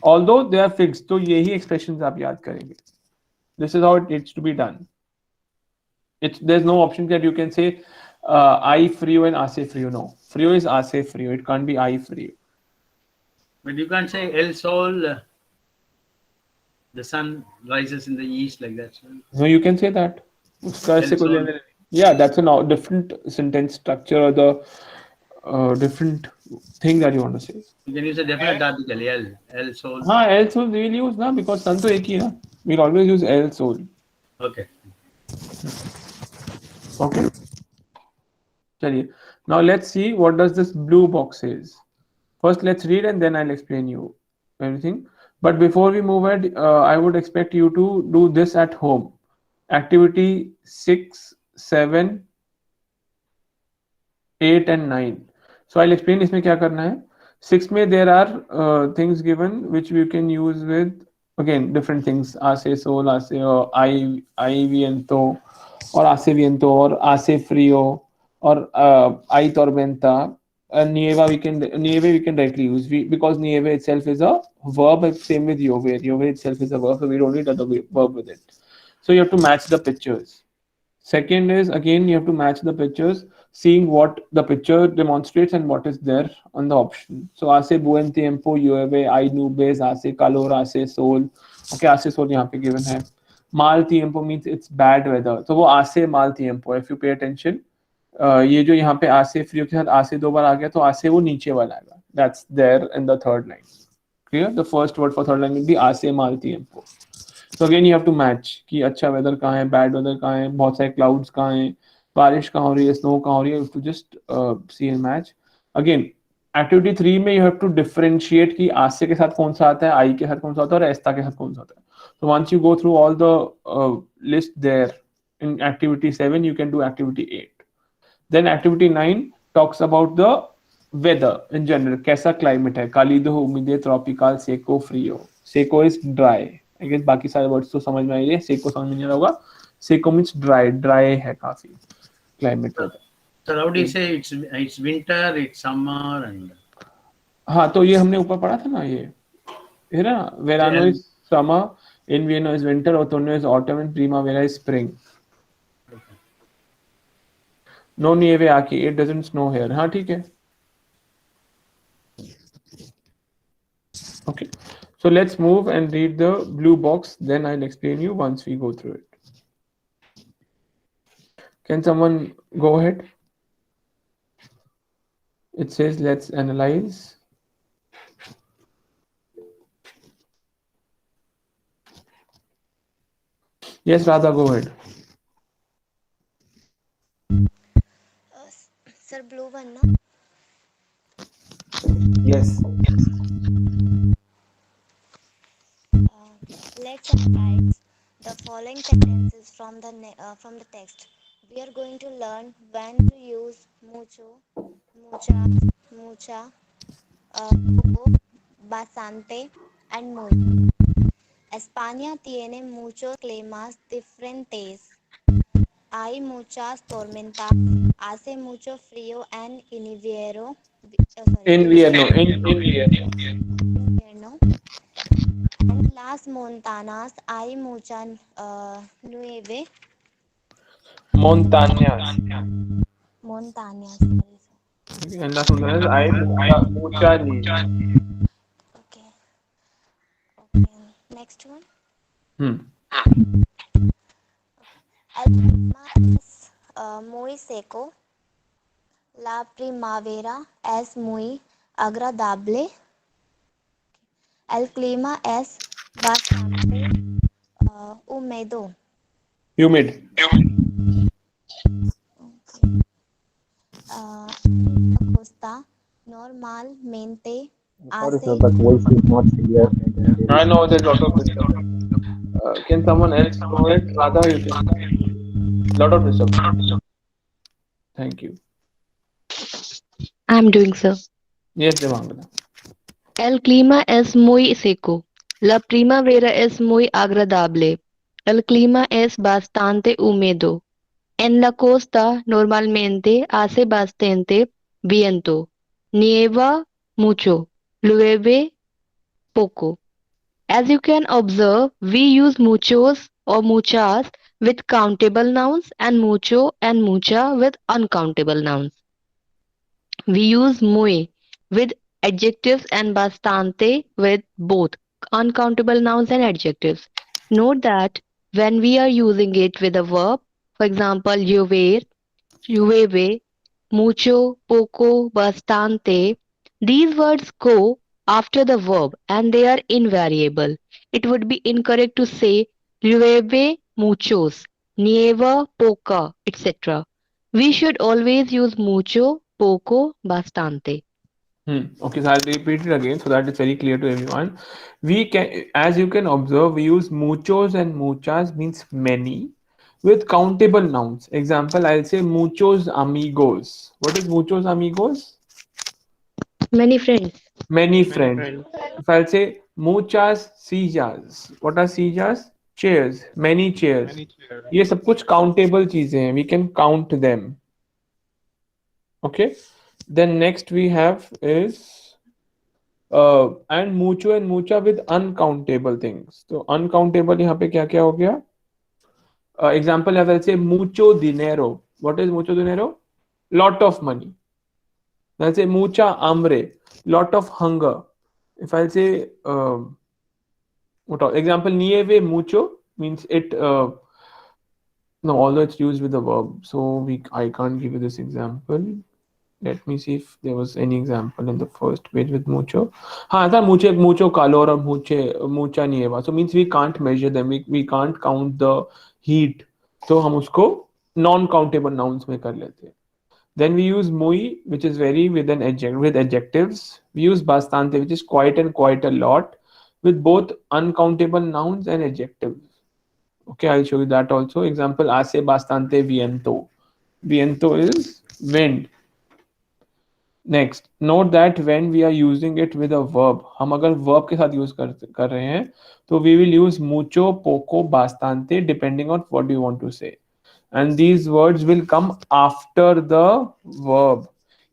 Although they are fixed, तो यही expressions आप याद करेंगे. This is how it needs to be done. There's no option that you can say I frio and ase frio. No, frio is ase frio. It can't be I frio. But you can't say el sol. The sun rises in the east, like that. No, you can say that. उसका ऐसे कोई लेने नहीं. Yeah, that's a different sentence structure or the different thing that you want to say. You can use a definite article, el sol. हाँ, el sol we will use ना, because sun तो एक ही है ना. We'll always use el sol. Okay. Okay. चलिए. Now let's see what does this blue box says. First, let's read and then I'll explain you everything. But before we move ahead, I would expect you to do this at home. Activity 6, 7, 8 and 9. So I'll explain इसमें क्या करना है. 6 में there are things given which we can use with again different things, hace sol, hace I viento, or hace viento, or hace frío, or hay tormenta. Nieve we can directly use, because nieve itself is a verb. Same with llover. Llover itself is a verb, so we don't need other verb with it. So you have to match the pictures. Second is, again, you have to match the pictures, seeing what the picture demonstrates and what is there on the option. So hace buen tiempo, llueve, hay nubes, hace calor, hace sol. Okay, hace sol यहाँ पे given है. Mal tiempo means it's bad weather. तो वो hace mal tiempo. If you pay attention, ये जो यहाँ पे hace frío के साथ hace दो बार आ गया, तो hace वो नीचे वाला आएगा. That's there in the third line. Clear? The first word for third line will be hace mal tiempo. So again you have to match कि अच्छा वेदर कहाँ है, बैड वेदर कहाँ है, बहुत सारे क्लाउड्स कहाँ हैं, बारिश कहाँ हो रही है, स्नो कहाँ हो रही है. To just see and match. Again activity 3 में यू हैव टू डिफरेंशिएट कि आसे के साथ कौन सा आता है, आई के साथ कौन सा आता है, और एस्ता के साथ कौन सा आता है. So once you go through all the list there in activity 7, you can do activity 8. Then activity 9 talks about the weather in general. कैसा climate है, cálido, húmedo, tropical, seco, frío. Seco is dry. I guess बाकी सारे words तो समझ में आ रही है. Seco समझ में नहीं आ रहा होगा. Seco means dry. Dry है काफी climate weather. So how do you say it's winter, it's summer, and हाँ, तो ये हमने ऊपर पढ़ा था ना, ये ना, verano is summer, invierno is winter, otoño is autumn, and primavera is spring. No nieve aquí, it doesn't snow here. हाँ ठीक है. Okay, so let's move and read the blue box, then I'll explain you once we go through it. Can someone go ahead? It says let's analyze. Yes, Radha, go ahead. Sir, blue one, no? Yes. Let's analyze the following sentences from the text. We are going to learn when to use mucho, mucha, poco, bastante, and muy. España tiene muchos climas diferentes. Hay muchas tormentas, hace mucho frío en invierno. Invierno. En las montañas hay mucha nieve. Montañas. En las montañas hay mucha nieve. Okay. Next one. El clima es muy seco. La primavera es muy agradable. El clima es bastante húmedo. Humid. En la costa normalmente Sorry, sir, but voice is not clear. I know there's a lot of disturbance. Can someone else go ahead? Radha, you can. Lot of disturbance. Thank you. I'm doing, sir. Yes, Devangana. El clima es muy seco. La primavera es muy agradable. El clima es bastante húmedo. En la costa normalmente hace bastante viento. Nieva mucho. Llueve poco. As you can observe, we use muchos or muchas with countable nouns and mucho and mucha with uncountable nouns. We use muy with adjectives and bastante with both uncountable nouns and adjectives. Note that when we are using it with a verb, for example, llover, llueve, mucho, poco, bastante, these words go after the verb and they are invariable. It would be incorrect to say llueve muchos, nieva poca, etc. We should always use mucho, poco, bastante. Okay, so I'll repeat it again so that it's very clear to everyone. We can, as you can observe, we use muchos and muchas means many with countable nouns. Example, I'll say muchos amigos. What is muchos amigos? Many friends. Many friends. If I'll say muchas sillas, what are sillas? Chairs. Many chairs. ये सब कुछ countable चीजें हैं. We can count them. Okay. Then next we have is and mucha with uncountable things. तो uncountable यहाँ पे क्या क्या हो गया? Example, I will say mucho dinero. What is mucho dinero? Lot of money. I'll say mucha hambre, lot of hunger. If I'll say example, nieve mucho means it. No, although it's used with the verb, so I can't give you this example. Let me see if there was any example in the first page with mucho. हाँ था mucho calor और mucha nieva. So means we can't measure them. We can't count the heat. So हम उसको non-countable nouns में कर लेते हैं. Then we use muy, which is very with adjectives. We use bastante, which is quite and quite a lot, with both uncountable nouns and adjectives. Okay, I'll show you that also. Example, hace bastante viento. Viento is wind. Next, note that when we are using it with a verb, हम अगर verb के साथ use कर रहे हैं, तो we will use mucho, poco, bastante, depending on what you want to say. And these words will come after the verb.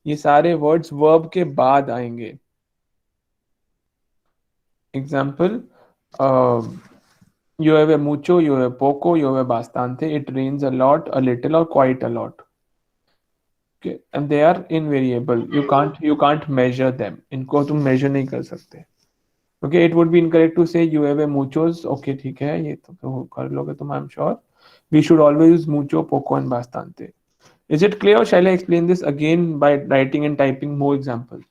ये सारे words verb के बाद आएंगे. Example, you have a mucho, you have a poco, you have a bastante. It rains a lot, a little, or quite a lot. Okay, and they are invariable. You can't measure them. इनको तुम measure नहीं कर सकते. Okay, it would be incorrect to say you have a muchos. Okay, ठीक है, ये तो कर लोगे तुम, I'm sure. We should always use mucho, poco, and bastante. Is it clear, or shall I explain this again by writing and typing more examples?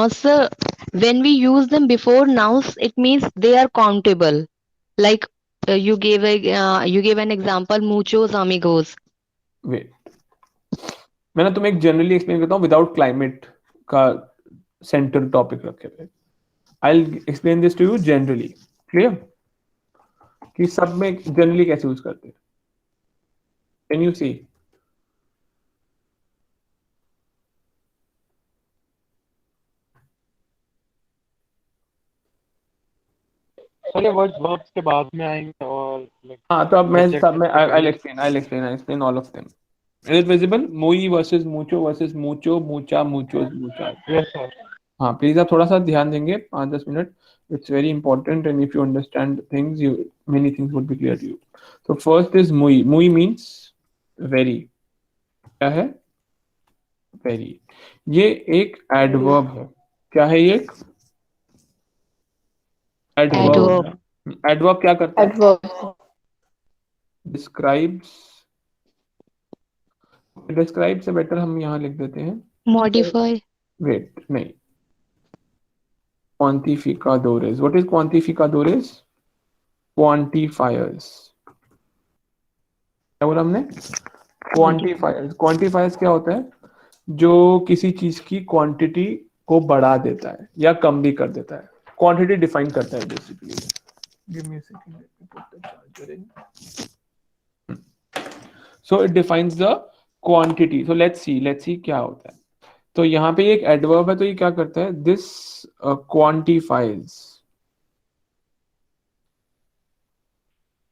Sir, when we use them before nouns, it means they are countable. Like you gave an example, muchos amigos. Wait, मैं ना तुम्हें एक generally explain करता हूँ without climate का center topic रखे हुए. I'll explain this to you generally. Clear? कि सब में generally कैसे use करते हैं? Can you see? सारे वर्ड्स verbs के बाद में आएंगे और हाँ, तो अब मैं I'll explain all of them. Is it visible? Muy versus mucho versus mucho, mucha, muchos, muchas. Yes, sir. हाँ, प्लीज आप थोड़ा सा ध्यान देंगे 5-10 minute. It's very important, and if you understand things, many things would be clear to you. So first is muy. Muy means very. क्या है? Very. ये एक adverb है. क्या है ये? Adverb. Adverb क्या करता है? Adverb. Describes. Describe से better हम यहाँ लिख देते हैं. Modify. Wait, नहीं. Quantificadores. What is quantificadores? Quantifiers. क्या बोला हमने? Quantifiers. Quantifiers क्या होता है? जो किसी चीज की क्वांटिटी को बढ़ा देता है या कम भी कर देता है. क्वांटिटी डिफाइन करता है basically. Give me a second. Let me put the charger in. So it defines the quantity. So let's see क्या होता है. तो यहाँ पे एक एडवर्ब है, तो ये क्या करता है? This quantifies.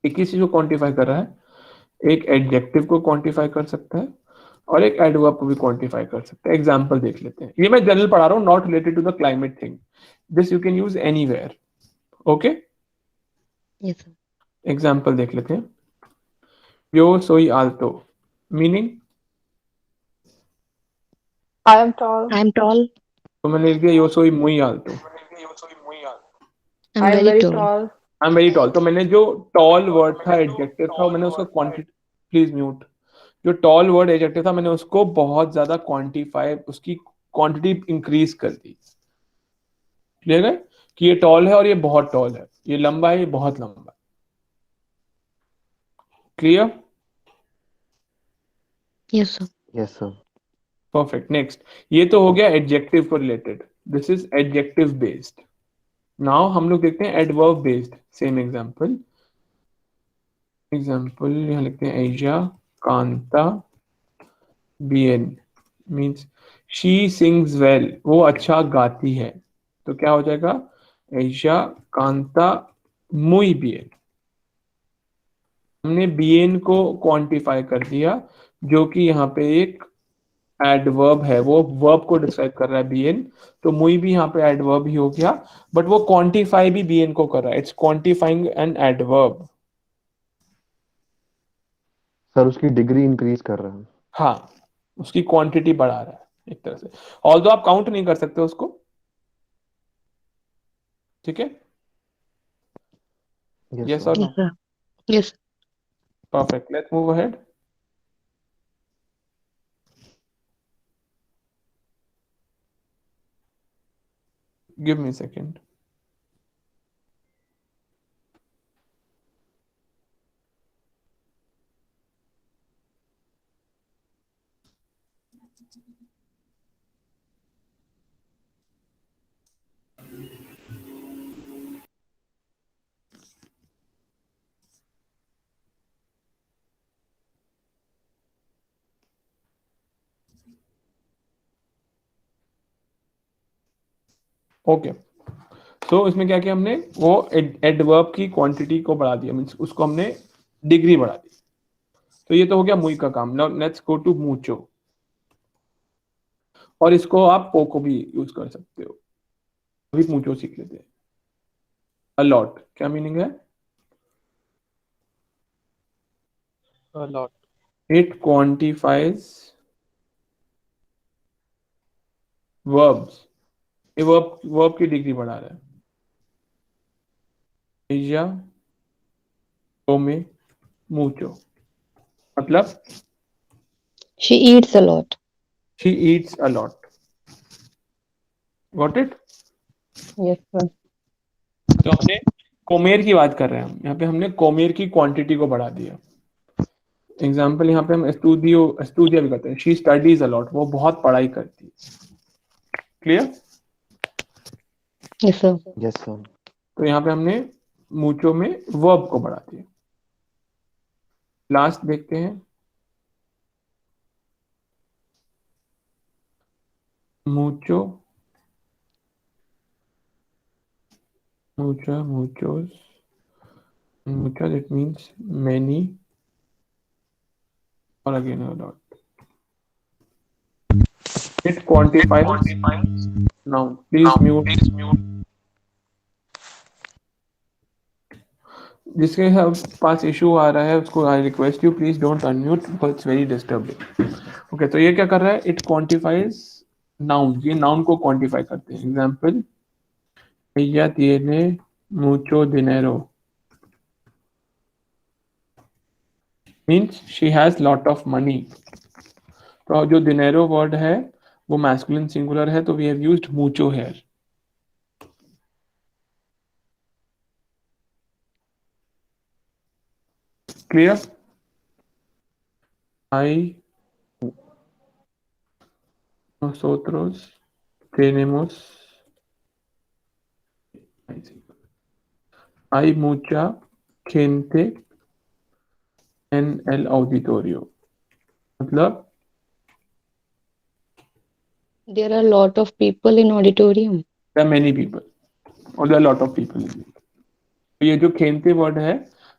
एक ही चीज को क्वांटिफाई कर रहा है. एक एडजेक्टिव को क्वांटिफाई कर सकता है और एक एडवर्ब को भी क्वांटिफाई कर सकता है. एग्जांपल देख लेते हैं. ये मैं जनरल पढ़ा रहा हूँ, not related to the climate thing. This you can use anywhere. Okay, example देख लेते हैं. यो सोई आल्टो. Meaning I am tall. I am tall. तो मैंने लिख दिया यो सोई muy alto. I'm I am very very tall. tall. I am very tall. तो मैंने जो टॉल वर्ड था एडजेक्टिव था, मैंने उसका क्वांटिटी, प्लीज म्यूट. जो टॉल वर्ड एडजेक्टिव था, मैंने उसको बहुत ज्यादा क्वांटिफाई, उसकी क्वांटिटी इंक्रीज कर दी. क्लियर है कि ये टॉल है और ये बहुत टॉल है, ये लंबा है, ये बहुत लंबा है. Clear? Yes, sir. Yes, sir. Perfect. Next, ये तो हो गया एडजेक्टिव को related. This is adjective based. Now हम लोग देखते हैं एडवर्ब बेस्ड. सेम एग्जांपल यहाँ लिखते हैं एशिया कांता बीएन मींस शी सिंग्स वेल, वो अच्छा गाती है, तो क्या हो जाएगा? एशा कांता मुई बियन। हमने बीएन को क्वांटिफाई कर दिया, जो कि यहाँ पे एक एडवर्ब है, वो वर्ब को डिस्क्राइब कर रहा है बीएन, तो मुई भी यहाँ पे एडवर्ब ही हो गया, बट वो क्वांटिफाई भी बीएन को कर रहा है, it's quantifying an adverb. Sir उसकी डिग्री इंक्रीज कर रहा है। हाँ, उसकी क्वांटिटी बढ़ा रहा है एक तरह से, ऑल्दो आप काउंट नहीं कर सकते उसको, ठीक है? यस यस और no? Yes, sir. Yes. Perfect, let's move ahead. Give me second. Okay, तो इसमें क्या किया हमने? वो एडवर्ब की क्वांटिटी को बढ़ा दिया, मींस उसको हमने डिग्री बढ़ा दी। तो ये तो हो गया मुई का काम। नाउ लेट्स गो टू मूचो, और इसको आप पोको भी यूज कर सकते हो। अभी मूचो सीख लेते हैं। अलॉट क्या मीनिंग है? A lot. It quantifies verbs, ये वर्ब वर्ब की डिग्री बढ़ा रहा है। या ओमे मूचो मतलब She eats a lot. She Yeats a lot. Got it? Yes, sir. तो हमने कोमेर की बात कर रहे हैं, हम यहाँ पे हमने कोमेर की क्वांटिटी को बढ़ा दिया। एग्जाम्पल यहाँ पे हम स्टूडियो स्टूडियो भी करते हैं, शी स्टडीज अलॉट, वो बहुत पढ़ाई करती है। Clear? Yes, sir. Yes sir. तो यहाँ पे हमने मूचो में वर्ब को बढ़ा दिया। लास्ट देखते हैं, मूचो मूचो मूचोस मूचो, इट मीन्स मैनी और again a lot. It quantifies noun. Please mute. जिसके पास इशू आ रहा है उसको I request you please don't unmute, because it's very disturbing. Okay, तो ये क्या कर रहा है? इट क्वांटिफाइज नाउन, ये नाउन को क्वांटिफाई करते हैं। Example, ella tiene mucho dinero, means she has lot of money। तो जो dinero वर्ड है वो मैस्कुलिन सिंगुलर है, तो we have used mucho here। Clear? आई nosotros tenemos, hay mucha gente en el auditorio, मतलब There are a lot of people in auditorium. there are many people or there are lot of people। तो ये जो खेलते word है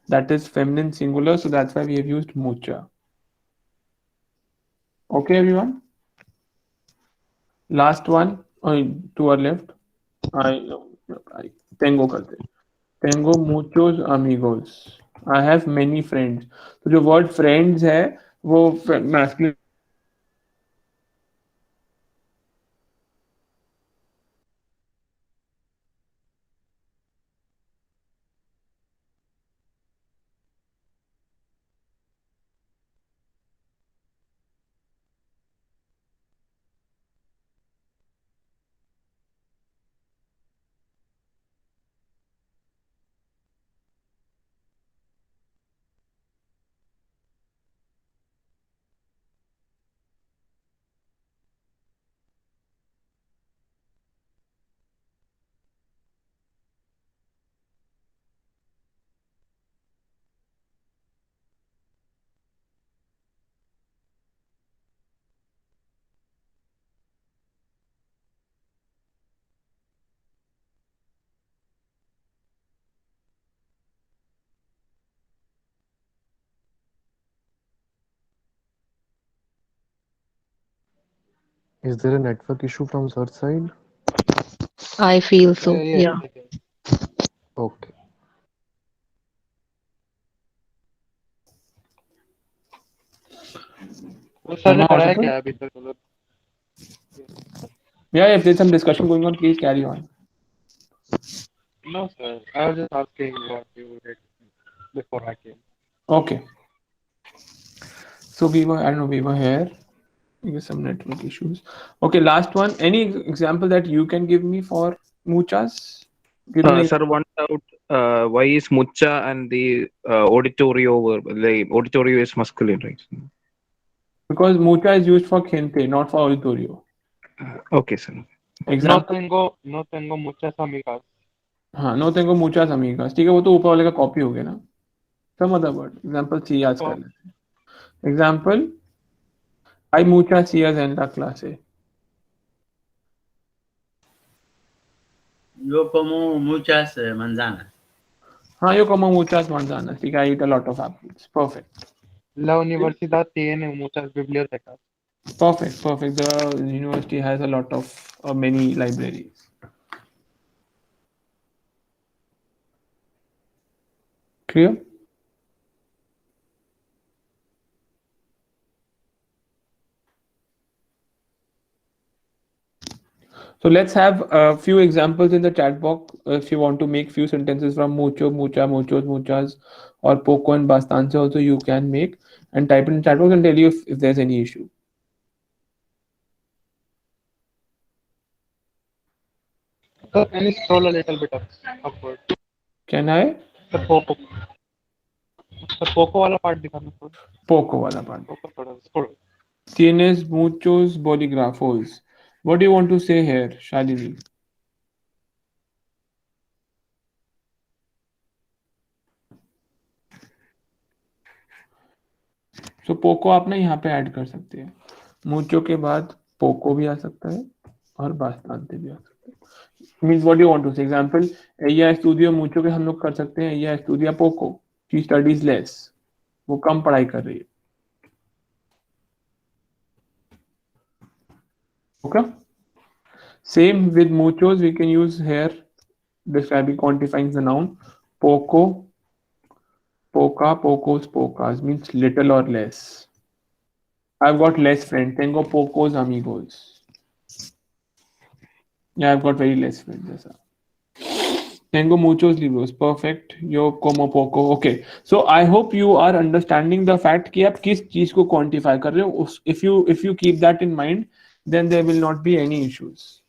that is feminine singular, so that's why we have used mucha। okay everyone, last one, to our left। I tengo करते हैं। tengo muchos amigos, I have many friends। तो जो word friends है वो masculine Is there a network issue from Sir's side? I feel so. Yes, Yeah. I guess. Okay. तो sir ने Am I कराया audible? क्या अभी तक मतलब? Yeah, if there's some discussion going on, please carry on. No, sir. I was just asking what you did before I came. Okay. So I don't know, we were here. I guess some network issues. Okay, last one. Any example that you can give me for muchas? Give me an Sir, one doubt. Why is mucha and the auditorio verb? The auditorio is masculine, right? because mucha is used for gente, not for auditorio. Okay, sir. Example. No tengo muchas amigas. हाँ, no tengo muchas amigas. ठीक है, वो तो ऊपर वाले का copy हो गया ना. Some other word. Example C याद कर लेते हैं. Example. Hay muchas sillas en la clase. Yo como muchas manzanas. हाँ, yo como muchas manzanas. ठीक है, I eat a lot of apples. Perfect. La universidad tiene muchas bibliotecas. Perfect. Perfect. The university has a lot of many libraries. Clear? So let's have a few examples in the chat box if you want to make few sentences from mucho, mucha, muchos, muchas, or poco and bastante also you can make and type in the chat box and tell you if there's any issue. So can you scroll a little bit upward? Can I? The poco वाला part दिखाना थोड़ा. Poco wala part. Poco थोड़ा scroll. Tienes muchos bolígrafos. What do you want to say here, Shalini? So Poco आप ना यहाँ पे add कर सकते हैं. मुचो के बाद पोको भी आ सकता है और बास्तानते भी आ सकता है. Means what do you want to say? Example, ella estudia mucho के हम लोग कर सकते हैं. ella estudia poco. She studies less. वो कम पढ़ाई कर रही है. Okay. Same with muchos we can use here describing quantifying the noun. Poco, poca, pocos, pocas means little or less. I've got less friends. Tengo pocos amigos. Yeah, I've got very less friends. Aisa. Tengo muchos libros. Perfect. Yo como poco. Okay. So I hope you are understanding the fact कि आप किस चीज को quantify कर रहे हो. If you keep that in mind, then there will not be any issues.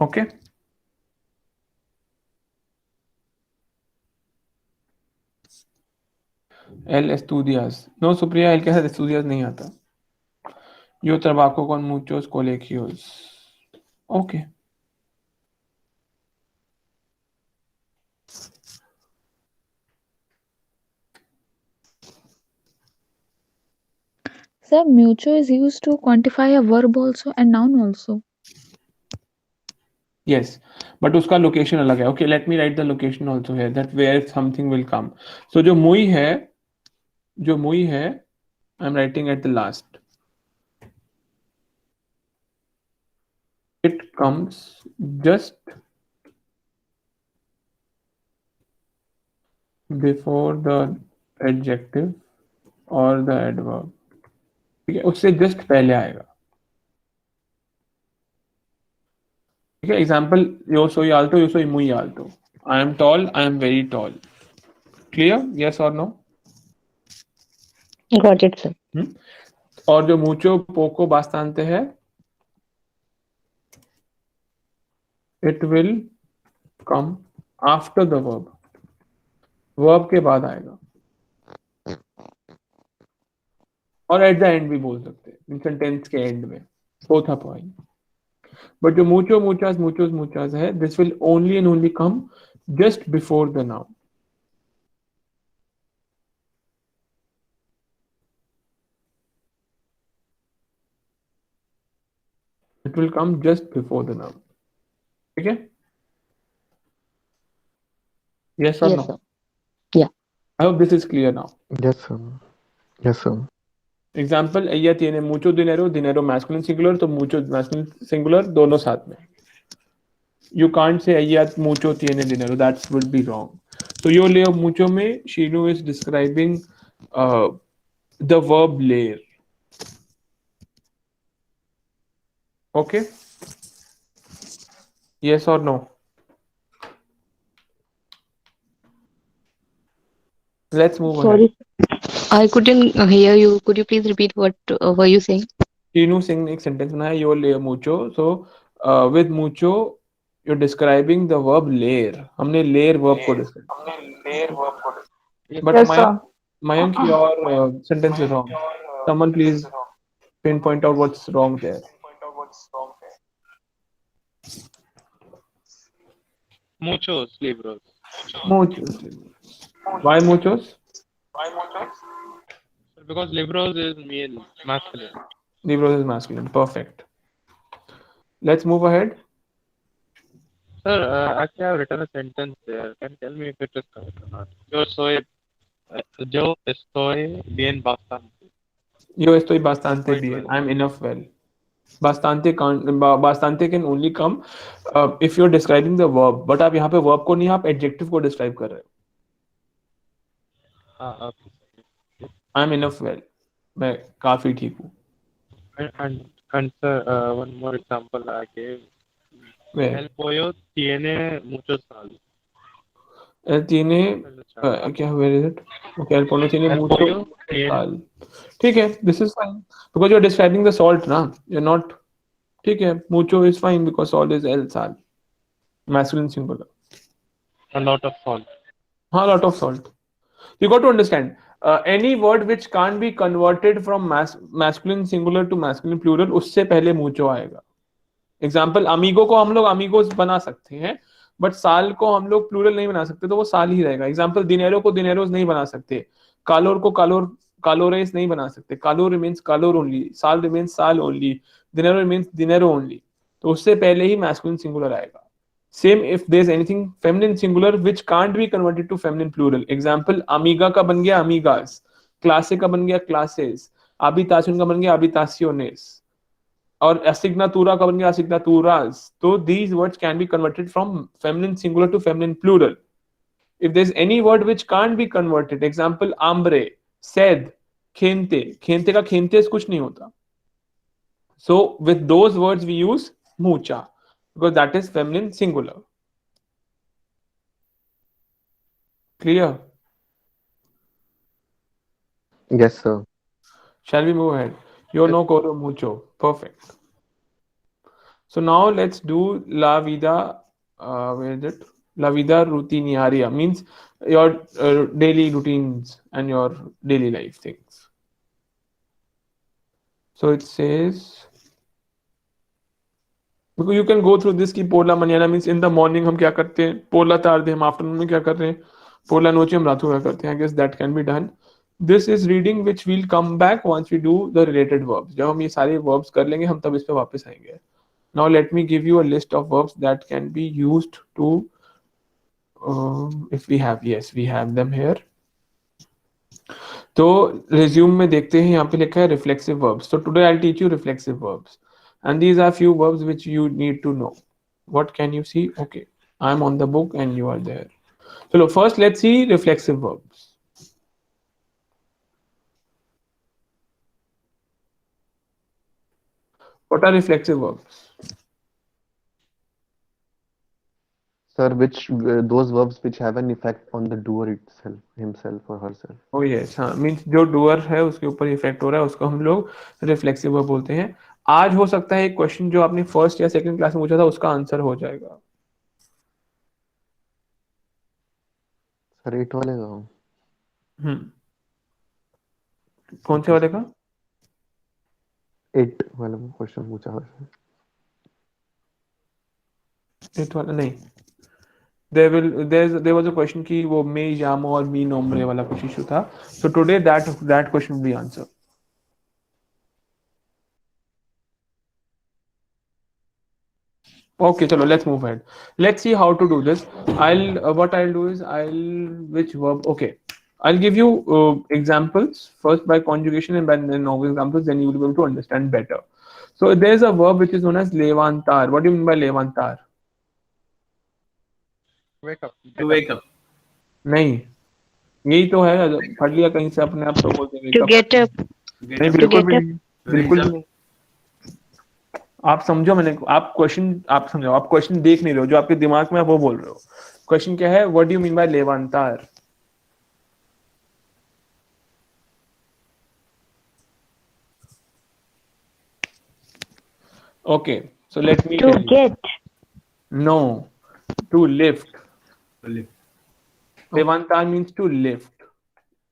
Okay. El estudias. No, Supriya, el que hace estudias नहीं आता. Yo trabajo con muchos colegios. Okay. Sir, mucho is used to quantify a verb also and noun also. Yes, but उसका location अलग है. Okay, let me write the location also here that where something will come. So जो मुई है, I'm writing at the last. It comes just before the adjective or the adverb. ठीक है, उससे just पहले आएगा. ठीक है, example, yo soy alto, yo soy muy alto. I am tall, I am very tall. Clear? Yes or no? Got it, sir. और जो mucho, poco, bastante है, it will come after the verb. Verb के बाद आएगा. और at the end भी बोल सकते हैं. In sentence के end में. Both are fine. But जो mucho, muchas, muchos, muchas है, this will only and only come just before the noun. It will come just before the noun. Okay? Yes or Yes, no? sir. Yeah. I hope this is clear now. Yes, sir. Yes, sir. Example, ella tiene mucho dinero, dinero masculine singular, तो mucho masculine singular दोनों साथ में. You can't say ella mucho tiene dinero. That would be wrong. So yo leo mucho में Shinu is describing the verb leer. Okay? Yes or no? Let's move ahead. Sorry, I couldn't hear you. Could you please repeat what were you saying? Shinu Singh ने एक sentence बनाया yo leo mucho. So with mucho you're describing the verb leer. हमने leer verb को describe. But Yes, sir. Mayank, your sentence is wrong. Someone please pinpoint out what's wrong there. Muchos libros. Muchos. Why muchos? Because libros is male, masculine. Libros is masculine. Perfect. Let's move ahead. Sir, actually I have written a sentence there. Can you tell me if it is correct or not? Yo estoy bien bastante. Yo estoy bastante bien. I'm enough well. Bastante can only come if you're describing the verb. But आप यहाँ पे verb को नहीं, आप adjective को describe कर रहे हो. Okay. I'm enough well. मैं काफी ठीक हूँ. And sir, one more example I gave. Where? El pollo tiene muchos sal. Tiene क्या? Where is it? Okay, el pollo tiene El mucho pollo tiene. sal. ठीक है, this is fine because you're describing the salt ना. You're not. ठीक है, mucho is fine because salt is el sal. Masculine singular. A lot of salt. हाँ, lot of salt. You got to understand. Any word which can't be converted from masculine singular to masculine plural उससे पहले mucho आएगा. Example amigo को हम लोग amigos बना सकते हैं बट साल को हम लोग प्लूरल नहीं बना सकते तो वो साल ही रहेगा. एग्जाम्पल दिनेरो को दिनेरोस नहीं बना सकते. कालोर को कालोरेस नहीं बना सकते. कालोर रिमेन्स कालोर ओनली. साल रिमेन्स साल ओनली. दिनेरो रिमेन्स दिनेरो ओनली. तो उससे पहले ही मैस्कुलिन सिंगुलर आएगा. Same if there is anything feminine singular which can't be converted to feminine plural. Example अमीगा का बन गया अमीगास. क्लासे का बन गया क्लासेस. आबितासियोन का बन गया आबितासियोनेस. और asignatura का बन गया asignaturas. So these words can be converted from feminine singular to feminine plural. If there's any word which can't be converted, example ambre, sed, khente. Khente का khentes कुछ नहीं होता. So with those words we use mucha because that is feminine singular. Clear? Yes, sir. Shall we move ahead? Yo no corro mucho. Perfect. So now let's do la vida. Where is it? La vida rutinaria means your daily routines and your daily life things. So it says because you can go through this कि पोला मनियाना means in the morning हम क्या करते हैं. पोला tarde हम afternoon में क्या कर रहे हैं. पोला नोचे हम रात को क्या करते हैं. I guess that can be done. This is reading which we'll come back once we do the related verbs. जब हम ये सारे verbs कर लेंगे हम तब इस पे वापस आएंगे. Now let me give you a list of verbs that can be used to if we have, yes, we have them here. तो resume में देखते हैं यहाँ पे लिखा है reflexive verbs. So today I'll teach you reflexive verbs and these are few verbs which you need to know. What can you see? Okay, I'm on the book and you are there. So look, first let's see reflexive verbs. What are reflexive verbs? Sir, which those verbs which have an effect on the doer itself, himself or herself. Oh yes, हाँ means जो doer है उसके ऊपर effect हो रहा है उसको हम लोग रिफ्लेक्सिव वर्ब बोलते हैं. आज हो सकता है एक क्वेश्चन जो आपने फर्स्ट या सेकंड क्लास में पूछा था उसका आंसर हो जाएगा. सर 8 वाले का. कौन से वाले का? 8 वाला क्वेश्चन पूछा था. 8 वाला नहीं. There was a question कि वो me llamo और mi nombre वाला कुछ इशू था. So today that question will be answered. Okay, chalo, let's move ahead. Let's see how to do this. What I'll do is which verb? Okay, I'll give you examples first by conjugation and then normal examples. Then you will be able to understand better. So there's a verb which is known as levantar. What do you mean by levantar? Wake up. To wake up. नहीं, यही तो है, पढ़ लिया कहीं से अपने आप तो बोलते हैं To get up. नहीं, To बिल्कुल get भी up. नहीं, बिल्कुल भी नहीं। आप समझो, आप समझो, आप क्वेश्चन देख नहीं रहे हो, जो आपके दिमाग में आप वो बोल रहे हो। क्वेश्चन क्या है? What do you mean by लेवांतार? Okay, so let me To get. No, to lift. To lift. लेवांतार मीन्स टू लिफ्ट।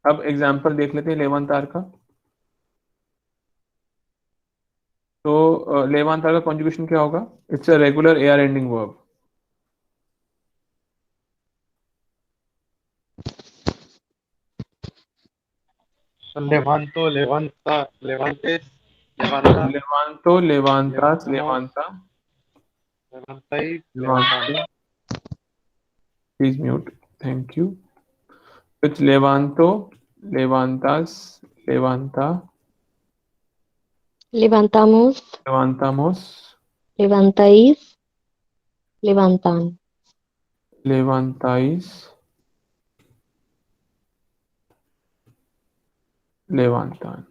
अब एग्जांपल देख लेते हैं लेवांतार का। तो लेवांतार का कॉन्जुगेशन क्या होगा? It's a regular AR ending verb. Levanto, levanta, levantes, levanta, लेवांतो, लेवांतास, levantamos, लेवांता, levantáis, Levante. levantamos. Please mute, thank you. It's levanto, levantas, levanta, Levantamos. levantamos, Levantáis. Levantan. levantáis, levantan।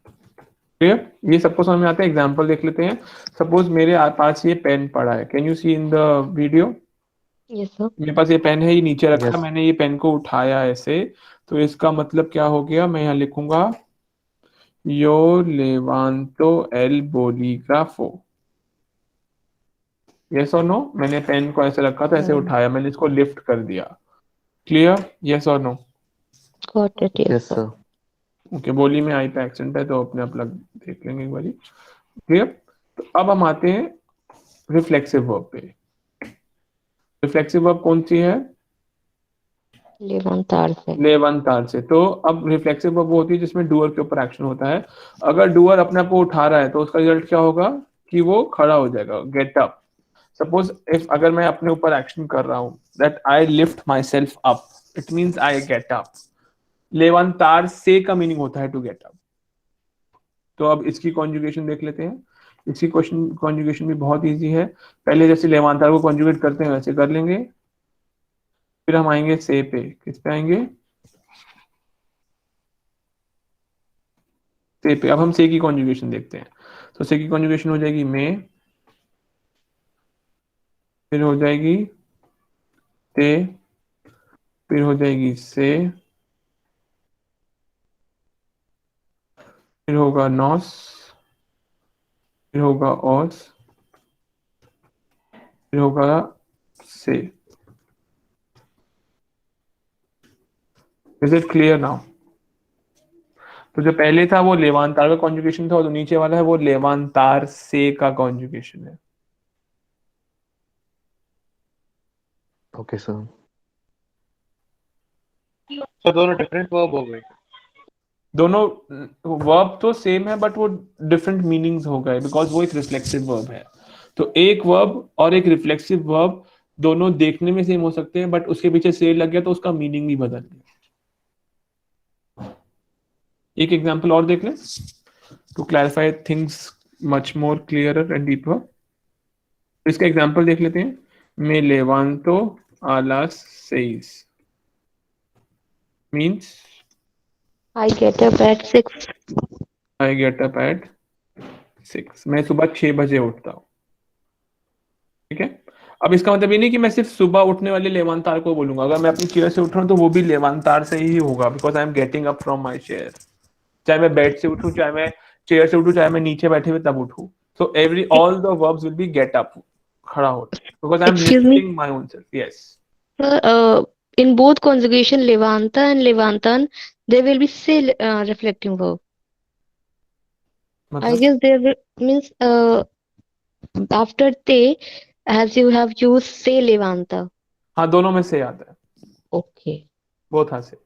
Clear? ये सबको समझ में आता है? एग्जांपल देख लेते हैं। सपोज मेरे पास ये पेन पड़ा है, can you see in the video? Yes, sir. मेरे पास ये पेन है, ये नीचे रखा, Yes. मैंने ये पेन को उठाया ऐसे, तो इसका मतलब क्या हो गया? मैं यहाँ लिखूंगा यो लेवांतो एल बोलीग्राफो। यस और नो? मैंने पेन को ऐसे रखा था, ऐसे उठाया, मैंने इसको लिफ्ट कर दिया। क्लियर? यस और no? Got it. Yes, Yes, sir. sir. Okay, बोली में आई पे एक्सेंट है तो अपने आप लग देख लेंगे एक बारी। क्लियर? तो अब हम आते हैं रिफ्लेक्सिव वर्ब पे। रिफ्लेक्सिव वर्ब कौन सी है? Levantar से। लेवंतार से। तो अब रिफ्लेक्सिव वर्ब वो होती है जिसमें डूअर के ऊपर एक्शन होता है। अगर डूअर अपने आप को उठा रहा है तो उसका रिजल्ट क्या होगा? कि वो खड़ा हो जाएगा, गेट अप। सपोज इफ अगर मैं अपने ऊपर एक्शन कर रहा हूं, that I lift myself up, it means I get up. लेवंतार से का मीनिंग होता है टू गेट अप। तो अब इसकी कॉन्जुगेशन देख लेते हैं। इसकी क्वेश्चन कॉन्जुगेशन भी बहुत इजी है। पहले जैसे लेवांतार को कॉन्जुगेट करते हैं वैसे कर लेंगे, फिर हम आएंगे से पे। किस पे आएंगे? से पे। अब हम से की कॉन्जुगेशन देखते हैं। तो से की कॉन्जुगेशन हो जाएगी में, फिर हो जाएगी ते, फिर हो जाएगी से, फिर होगा नॉस, फिर होगा ऑस, फिर होगा से। Is it clear now? तो जो पहले था वो लेवांतार का कॉन्जुगेशन था, और जो नीचे वाला है वो लेवांतार से का कॉन्जुगेशन है। Okay, sir. So दोनों different verb हो गए। दोनों वर्ब तो सेम है बट वो डिफरेंट मीनिंग्स हो गए, बिकॉज वो एक रिफ्लेक्सिव वर्ब है। तो एक वर्ब और एक रिफ्लेक्सिव वर्ब दोनों देखने में सेम हो सकते हैं, बट उसके पीछे से लग गया तो उसका मीनिंग भी बदल गया। एक एग्जांपल और देख लें to clarify things much more clearer and deeper. इसका एग्जांपल देख लेते हैं। Me levanto a las 6 means I get up at 6. I get up at 6। मैं सुबह 6 बजे उठता हूँ। ठीक है? अब इसका मतलब ये नहीं कि मैं सिर्फ सुबह उठने वाले लेवांतार को बोलूंगा। अगर मैं अपनी चेयर से उठ रहा हूँ तो वो भी लेवांतार से ही होगा, because I am getting up from my chair. चाहे मैं बेड से उठूं, चाहे मैं चेयर से उठूं, चाहे मैं नीचे बैठे हुए तब उठूं। So every all the verbs will be get up, खड़ा होना, because I am Excuse me, lifting my own self. Yes. sir. In both conjugation levanta and levantan, there will be say reflecting verb. I मतलब guess there will, means after te, as you have used say levanta. हाँ, दोनों में से आता है, Okay. Both हाँ से।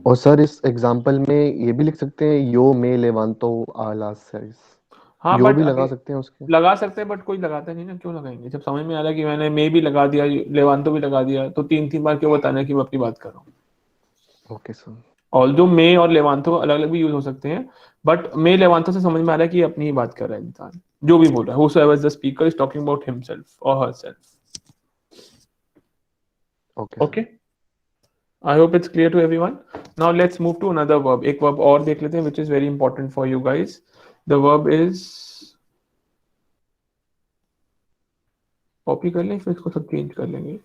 और सर इस एग्जांपल में ये भी लिख सकते हैं यो मे लेवांतो आ लास सेस। हाँ जो बट भी लगा सकते हैं उसके। लगा सकते हैं, बट कोई लगाता नहीं ना, क्यों लगाएंगे? जब समझ में आ रहा है कि मैंने मे भी लगा दिया, लेवांतो भी लगा दिया, तो 3 बार क्यों बताना है कि मैं अपनी बात कर रहा हूँ? Okay sir. ऑल्दो मे और लेवांतो अलग अलग भी यूज हो सकते हैं, बट मे लेवांतो से समझ में आ रहा है कि ये अपनी ही बात कर रहा है इंसान, जो भी बोल रहा है, whosoever the speaker is talking about himself or herself. Okay sir. Okay, I hope it's clear to everyone. Now let's move to another verb. एक verb और देख लेते हैं which is very important for you guys. The verb is, copy कर लें फिर इसको सब चेंज कर लेंगे?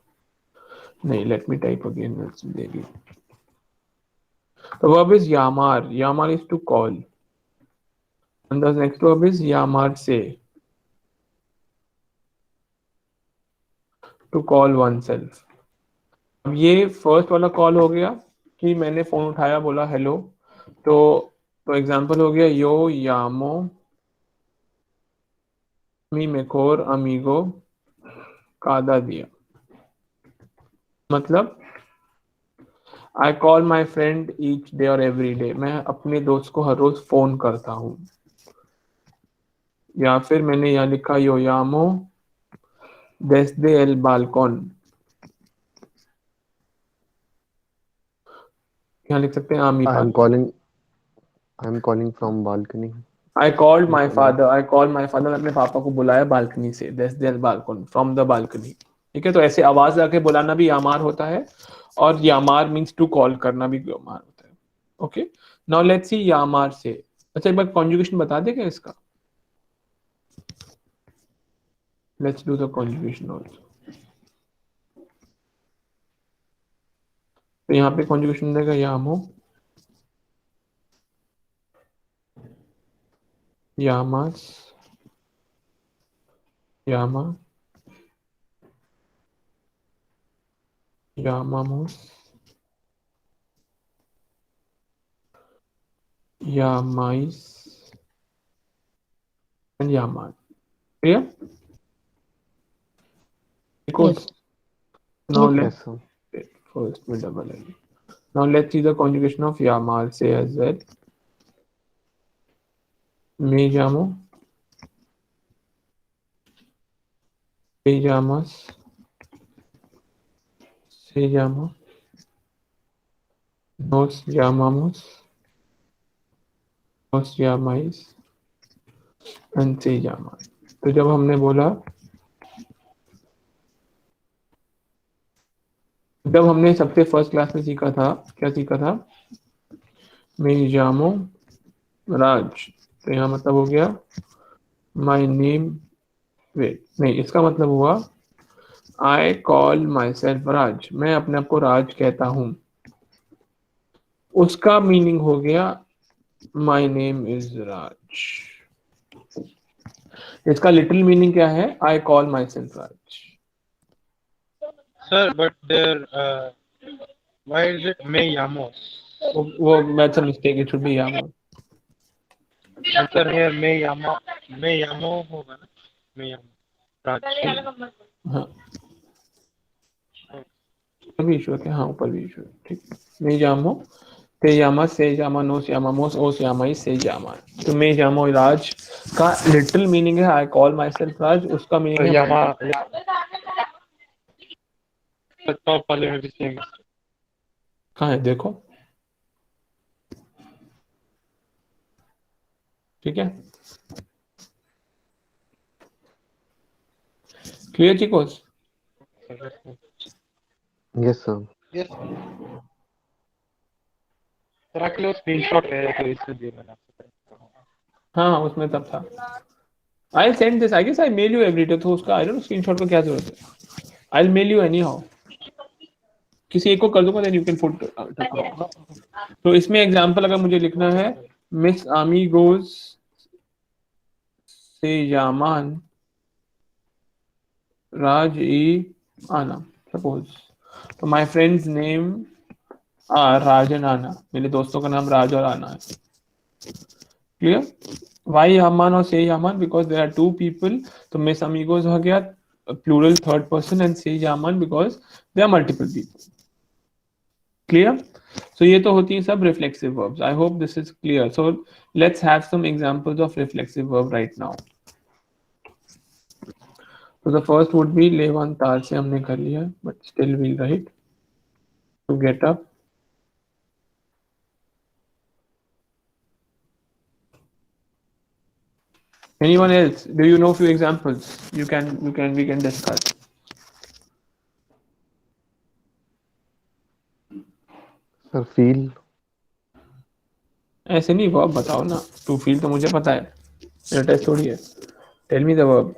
नहीं, let me type again. Maybe. The verb is yamar. Yamar is to call. And the next verb is yamar se, to call oneself. अब ये फर्स्ट वाला कॉल हो गया कि मैंने फोन उठाया, बोला हेलो, तो एग्जांपल हो गया यो यामो मी मेकोर अमीगो कादा दिया। मतलब आई call my friend each day और एवरी डे, मैं अपने दोस्त को हर रोज फोन करता हूँ। या फिर मैंने यहाँ लिखा यो यामो desde el balcón, यहाँ लिख सकते हैं आमी I am Pal. Calling from balcony. I called my father, मैं अपने पापा को बुलाया बालकनी से, desde el balcón, from the balcony. ठीक है, तो ऐसे आवाज लगा बुलाना भी यामार होता है, और यामार मीन्स टू कॉल करना भी यामार होता है। ओके, नाउ लेट्स सी यामार से। अच्छा, एक बार कॉन्जुगेशन बता देगा इसका? Let's do the conjugation also. तो यहाँ पे कॉन्जुगेशन देगा यामो, यामास, यामा, यामामोस, यामाइस and यामान। Clear? Because Yes. now Yes. let's first we double L. Now let's see the conjugation of yamar say as well. Me llamo, te llamas, se llama, nos llamamos, nos llamáis and se llama। तो जब हमने बोला, जब हमने सबसे first class में सीखा था, क्या सीखा था? मैं llamo राज, तो यहाँ मतलब हो गया माई नेम, वेट नहीं, इसका मतलब हुआ आई कॉल माई सेल्फ राज, मैं अपने आप को राज कहता हूं। उसका मीनिंग हो गया माई नेम इज राज। इसका लिटिल मीनिंग क्या है? I call myself Raj. Sir, but there, why is it me llamo? वो that's a mistake, it should be यामो। Sir, here me llamo होगा ना, me llamo राज। हाँ, ऊपर भी इशू है क्या? हाँ, ऊपर भी इशू है। ठीक, मैं जामो, ते यामा, से जामा, नोस यामामोस, ओस यामाई, से जामा। तो मैं जामो राज का लिटिल मीनिंग है आई कॉल माई सेल्फ राज, उसका मीनिंग है यामा टॉप वाले में भी सेम। कहाँ है देखो। ठीक है, क्लियर चिकोस? Yes sir. Yes sir, actually screenshot है तो इससे दिया मैंने आपको। हाँ, उसमें तब था। I send this, I guess I mail you every day, तो उसका आई डोंट नो स्क्रीनशॉट का क्या जरूरत है। I will mail you anyhow, किसी एक को कर दूंगा, देन यू कैन पुट। तो इसमें एग्जांपल अगर मुझे लिखना है, मिस आमी गोज से यामान राज ई आना, सपोज, तो my friends name are Raj and Ana, मेरे दोस्तों का नाम राज और आना है। क्लियर? वाई यामान और से यामान? Because there are two people, तो मिस अमीगोज हो गया प्लूरल थर्ड पर्सन, एंड से यामान because there are multiple people. Clear? So ये तो होती है सब reflexive verbs. I hope this is clear. So let's have some examples of reflexive verb right now. So the first would be levantar से हमने कर लिया, but still we'll write to get up. Anyone else? Do you know few examples? We can discuss. Sir, feel. ऐसे नहीं verb बताओ ना. To feel तो मुझे पता है. मेरा टेस्ट थोड़ी है. Tell me the verb.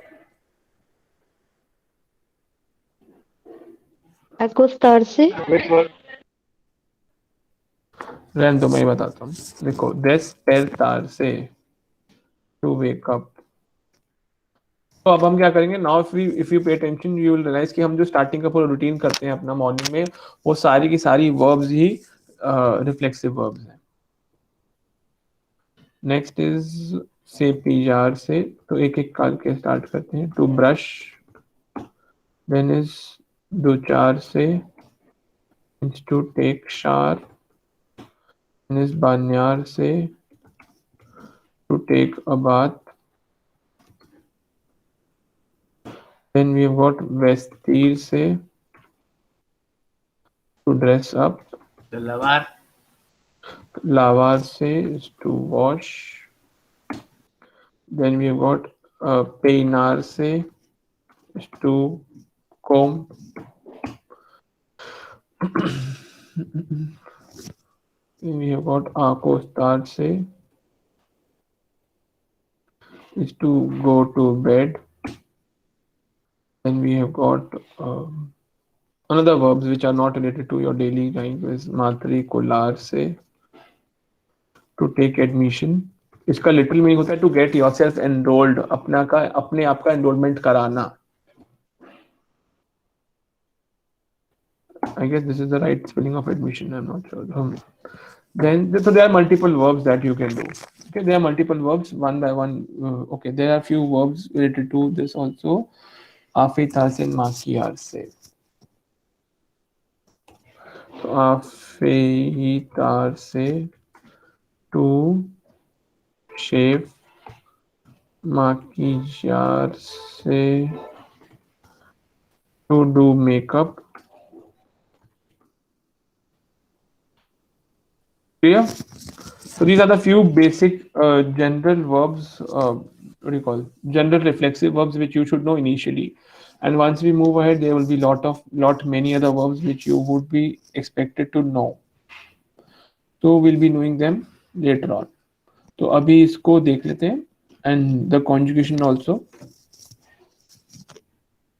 acostarse, रहने दो मैं ही बताता हूँ. देखो despertarse to wake up. तो अब हम क्या करेंगे now if you pay attention you will realise कि हम जो स्टार्टिंग का पूरा रूटीन करते हैं अपना मॉर्निंग में वो सारी की सारी वर्ब्स ही रिफ्लेक्सिव वर्ब्स हैं. नेक्स्ट इज से पिजार से, तो एक एक करके स्टार्ट करते हैं. टू ब्रश, देन इज दो चार से, इज टू टेक शार, देन इज बान्यार से, to take a bath, then we have got vestir se to dress up, The lavar. lavar se is to wash, then we have got peinar se is to comb, then we have got acostar se is to go to bed, then we have got another verbs which are not related to your daily life is matrikular se to take admission. इसका little meaning होता है to get yourself enrolled, अपने आप का enrolment कराना. I guess this is the right spelling of admission. I'm not sure. Then so there are multiple verbs that you can do. Okay, there are multiple verbs one by one. Okay, there are few verbs related to this also. Afetar se makiyar se. So afetar se to shave, maquillar se to do makeup. Clear? So these are the few basic general verbs, what do you call general reflexive verbs which you should know initially, and once we move ahead there will be lot many other verbs which you would be expected to know, so we'll be knowing them later on. तो अभी इसको देख लेते हैं and the conjugation also.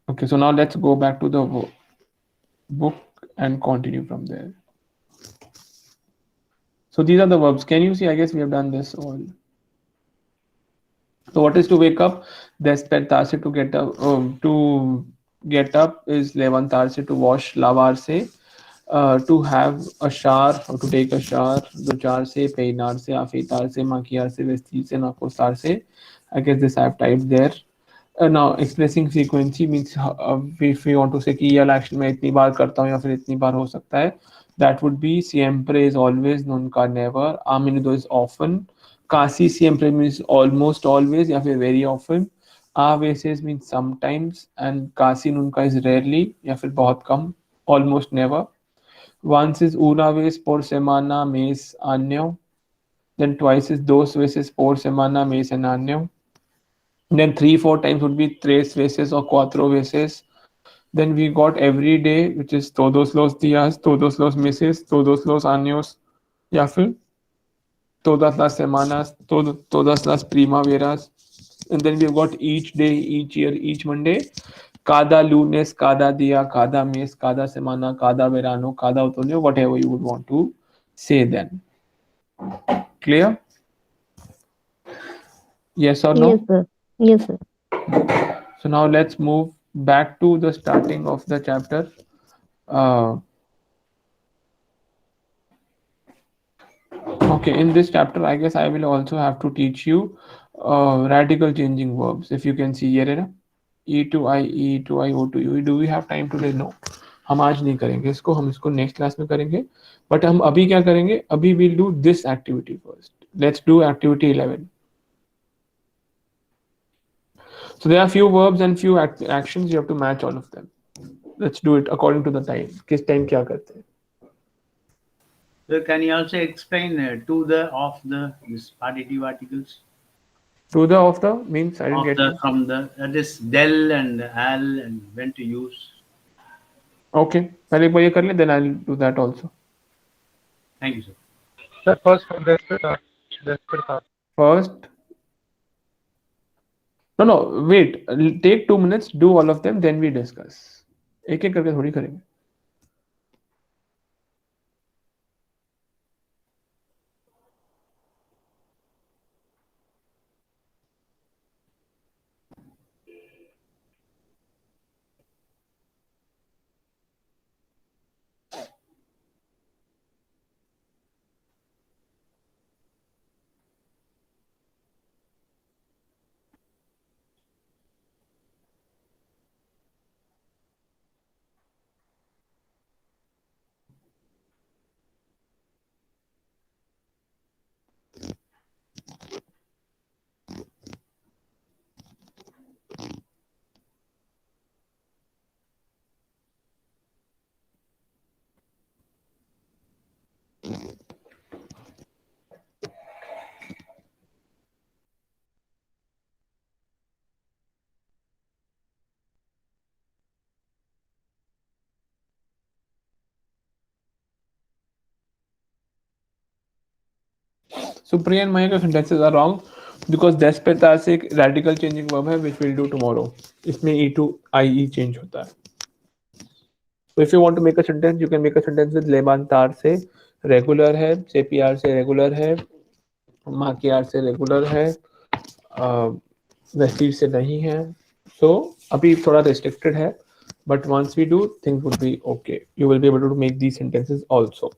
Okay, so now let's go back to the book and continue from there. So these are the verbs. Can you see? I guess we have done this all. So what is to wake up? Despertarse to get up. To get up is levantarse to wash. Lavarse to have a shower or to take a shower. Ducharse, peinarse, afeitarse, maquillarse, vestirse, acostarse. I guess this I have typed there. Now expressing frequency means if we want to say कि ये action मैं इतनी बार करता हूँ या फिर इतनी बार हो सकता है, that would be siempre is always, nunca never, a menudo is often, casi siempre means almost always या फिर very often, a veces means sometimes, and casi nunca is rarely या फिर बहुत कम, almost never. Once is una vez por semana, mes, año. Then twice is dos veces por semana, mes and año. Then 3-4 times would be tres veces or cuatro veces. Then we got every day, which is todos los días, todos los meses, todos los años, या फिर todas las semanas, todas las primaveras. And then we've got each day, each year, each Monday, cada lunes, cada día, cada mes, cada semana, cada verano, cada otoño, whatever you would want to say then. Clear? Yes or no? Yes, sir. Yes, sir. So now let's move back to the starting of the chapter. Okay, in this chapter, I guess I will also have to teach you radical changing verbs. If you can see here, E to I, E to I, O to U. Do we have time today? No. हम आज नहीं करेंगे इसको, हम इसको next class में करेंगे. But हम अभी क्या करेंगे, अभी we'll do this activity first. Let's do activity 11. So there are few verbs and few actions, you have to match all of them. Let's do it according to the time. किस time क्या करते हैं? So can you also explain to the, of the, this partitive articles? To the, of the means I didn't Of get the, you. from the, that is del and al and when to use. Okay, पहले एक बार ये कर ले, then I'll do that also. Thank you, sir. Sir, first despertar. First, no, wait. Take 2 minutes, do all of them, then we discuss. एक एक करके थोड़ी करेंगे. Supriya and Maya sentences are wrong because despertar से एक radical changing verb है which we'll do tomorrow. इसमें e to ie change होता है. So if you want to make a sentence, you can make a sentence with लेबानतार से regular है, CPR से regular है, माकियार से regular है, वेस्टीज से नहीं है. So अभी थोड़ा restricted है, but once we do, things would be okay. You will be able to make these sentences also.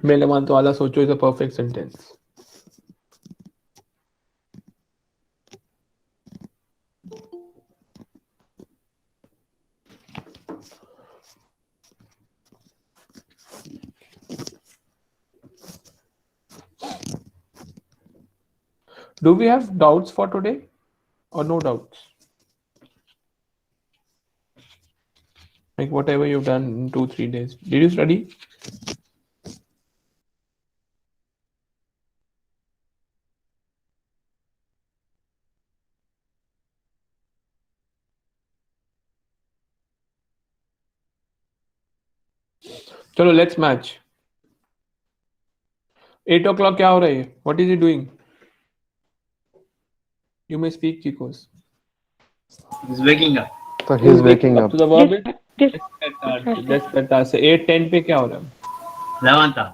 मेले मान तो आला सोचो is a perfect sentence. Do we have doubts for today or no doubts? Like whatever you've done in 2-3 days. Did you study? चलो let's match. 8 o'clock क्या हो रहा है? What is he doing? You may speak, Chicos. He's waking up. So he's waking up. So the verb is despertar से 8:10 पे क्या हो रहा है? Levanta.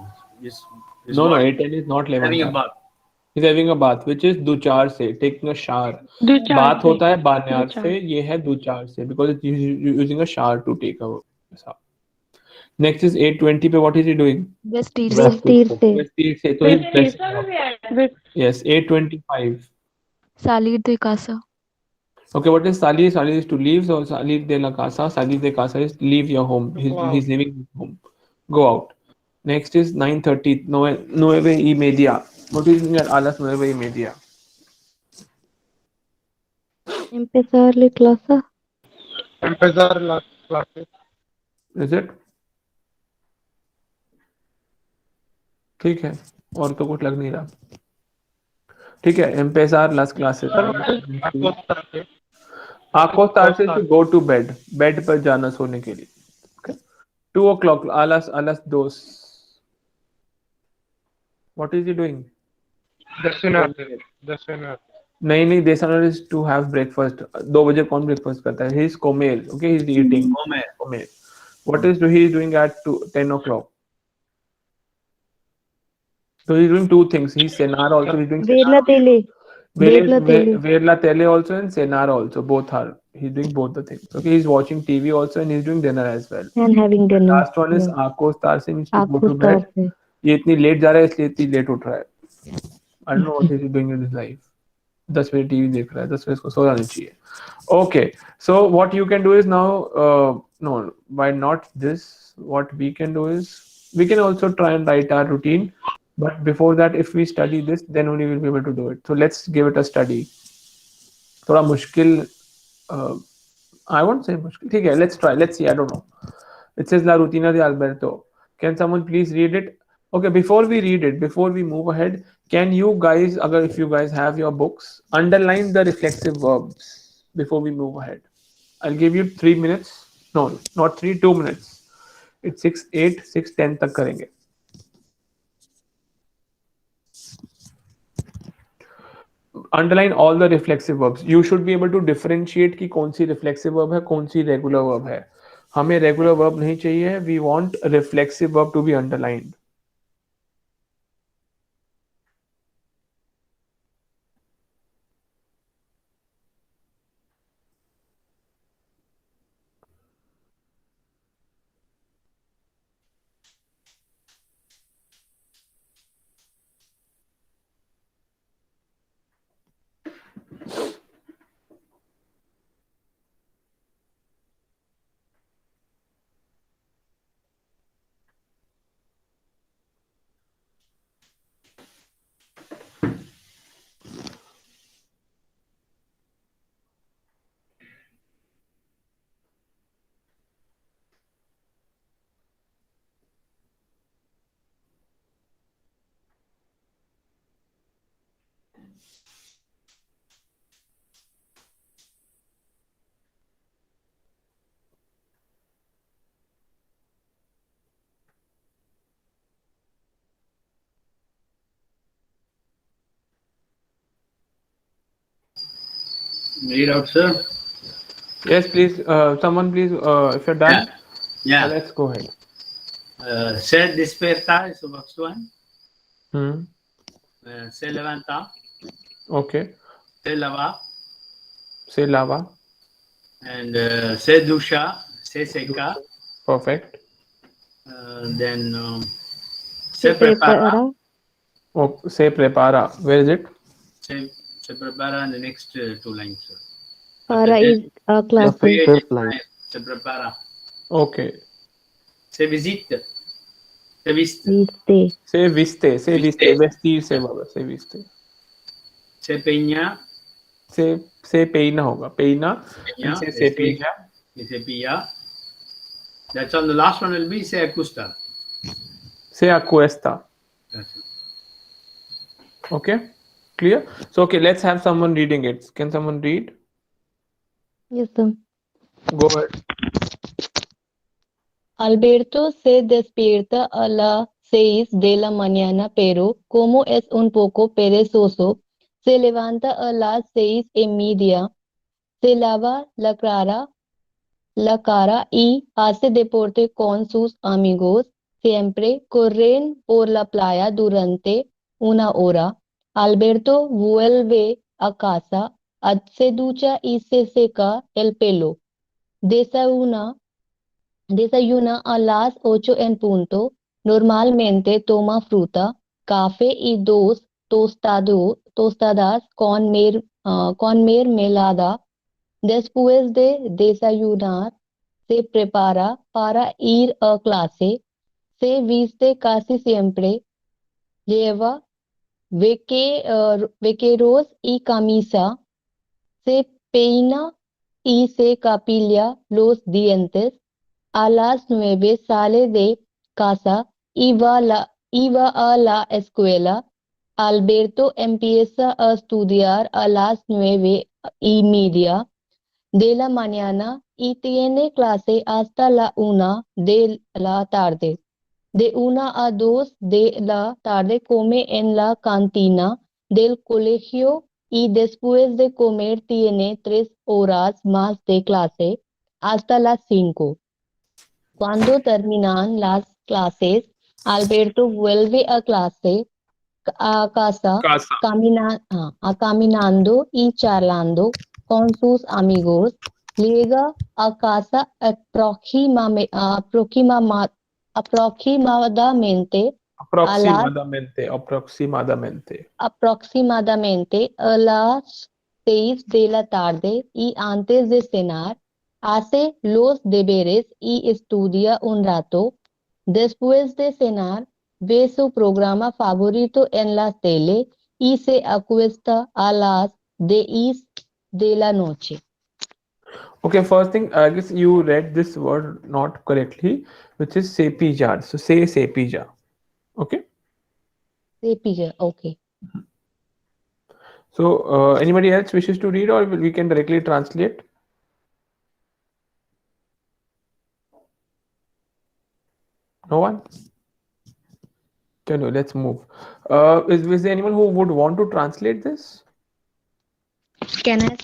No, 8:10 is not Having a Levanta. bath. He's having a bath, which is दुचार से, taking a shower. दुचार बात से, होता है बान्यार दुचार। से, ये है दुचार से, because it's using a shower to take a shower. Next is 8:20 पे, what is he doing? वेस्टीर West से Vestir से, तो he's dressing up. Yes, 8:25. Salir de casa. Okay, what is salir? Salir is to leave, so salir de la casa. Salir de casa is leave your home. He's leaving his home. Go out. Next is 9:30. Nueve y media. What is it a las 9:30? empezar la clase. Empezar las clases. Is it? ठीक है, और तो कुछ लग नहीं रहा. ठीक है, empezar las clases. Acostarse to go to bed. Bed पर जाना सोने के लिए. Okay. 2 o'clock. A las 2. What is he doing? Desayunar. नहीं, desayunar is to have breakfast. 2 बजे कौन breakfast करता है? He is comer. Okay, he is eating. Comer. What is he is doing at 10 o'clock? So he's doing two things. He's cenar also. He's doing Verla tele. Verla tele also and cenar also. Both are. He's doing both the things. Okay, he's watching TV also and he's doing dinner as well. And having dinner. Last one is acostarse means to go to bed. Acostarse. ये इतनी late जा रहा है इसलिए इतनी late उठ रहा है. I don't know what he's doing in his life. 10 बजे टीवी देख रहा है, 10 बजे इसको सो जाना चाहिए. Okay, so what you can do is now, no, by not this, what we can do is we can also try and write our routine. But before that, if we study this, then only we'll be able to do it. So let's give it a study. थोड़ा मुश्किल, I won't say मुश्किल, ठीक है, let's try, let's see, I don't know. It says La Rutina de Alberto. Can someone please read it? Okay, before we read it, before we move ahead, can you guys, if you guys have your books, underline the reflexive verbs before we move ahead. I'll give you 3 minutes. No, not 3, 2 minutes. It's 6, 8, 6, 10 तक करेंगे. Underline all the reflexive verbs. You should be able to differentiate कि कौन सी reflexive verb है, कौन सी regular verb है. हमें regular verb नहीं चाहिए. We want reflexive verb to be underlined. Read out, sir. Yes, please. Someone please, if you're done, Yeah. let's go ahead. Se desperta is the first one. Se levanta. Okay. Se lava. Se lava. And se dusha. Se seca. Perfect. Then se prepara. Oh, se prepara. Where is it? Se prepara in the next 2 lines, sir. Para is a class. Fifth line. Se prepara. Okay. Se visita. Se viste. Viste. Se viste. Se viste. Vestirse Baba. Se viste. Se peña. Se peina होगा. Peina. And se cepilla. Se cepilla. That's on the last one will be se acuesta. Se acuesta. That's it. Okay. Clear? So okay, let's have someone reading it. Can someone read? Yes, sir. Go ahead. Alberto se despierta a las 6 de la mañana, pero como es un poco perezoso, se levanta a las 6:30, se lava la cara y hace deporte con sus amigos. Siempre corren por la playa durante 1 hora. Alberto vuelve a casa, se ducha y se seca el pelo. Desayuna a las 8 en punto. Normalmente toma fruta, café y 2 tostadas con mermelada. Después de desayunar, se prepara para ir a clase. Se viste casi siempre. Lleva vaqueros y camisa. Se peina y se capilla los dientes. A las 9 sale de casa y va a la escuela. Alberto empieza a estudiar a las 9:30 de la mañana y tiene clase hasta la 1 de la tarde. De 1 a 2 de la tarde come en la cantina del colegio y después de comer tiene 3 horas más de clase hasta las 5. Cuando terminan las clases, Alberto vuelve a casa caminando y charlando con sus amigos. Llega a casa aproximadamente Aproximadamente a las 6 de la tarde y antes de cenar, hace los deberes y estudia un rato. Después de cenar, ve su programa favorito en la tele y se acuesta a las 10 de la noche. Okay, first thing, I guess you read this word not correctly, which is sepija. So say sepija. Okay. Sepija, okay. So anybody else wishes to read, or we can directly translate? No one? Chalo, let's move. Is there anyone who would want to translate this? Can I?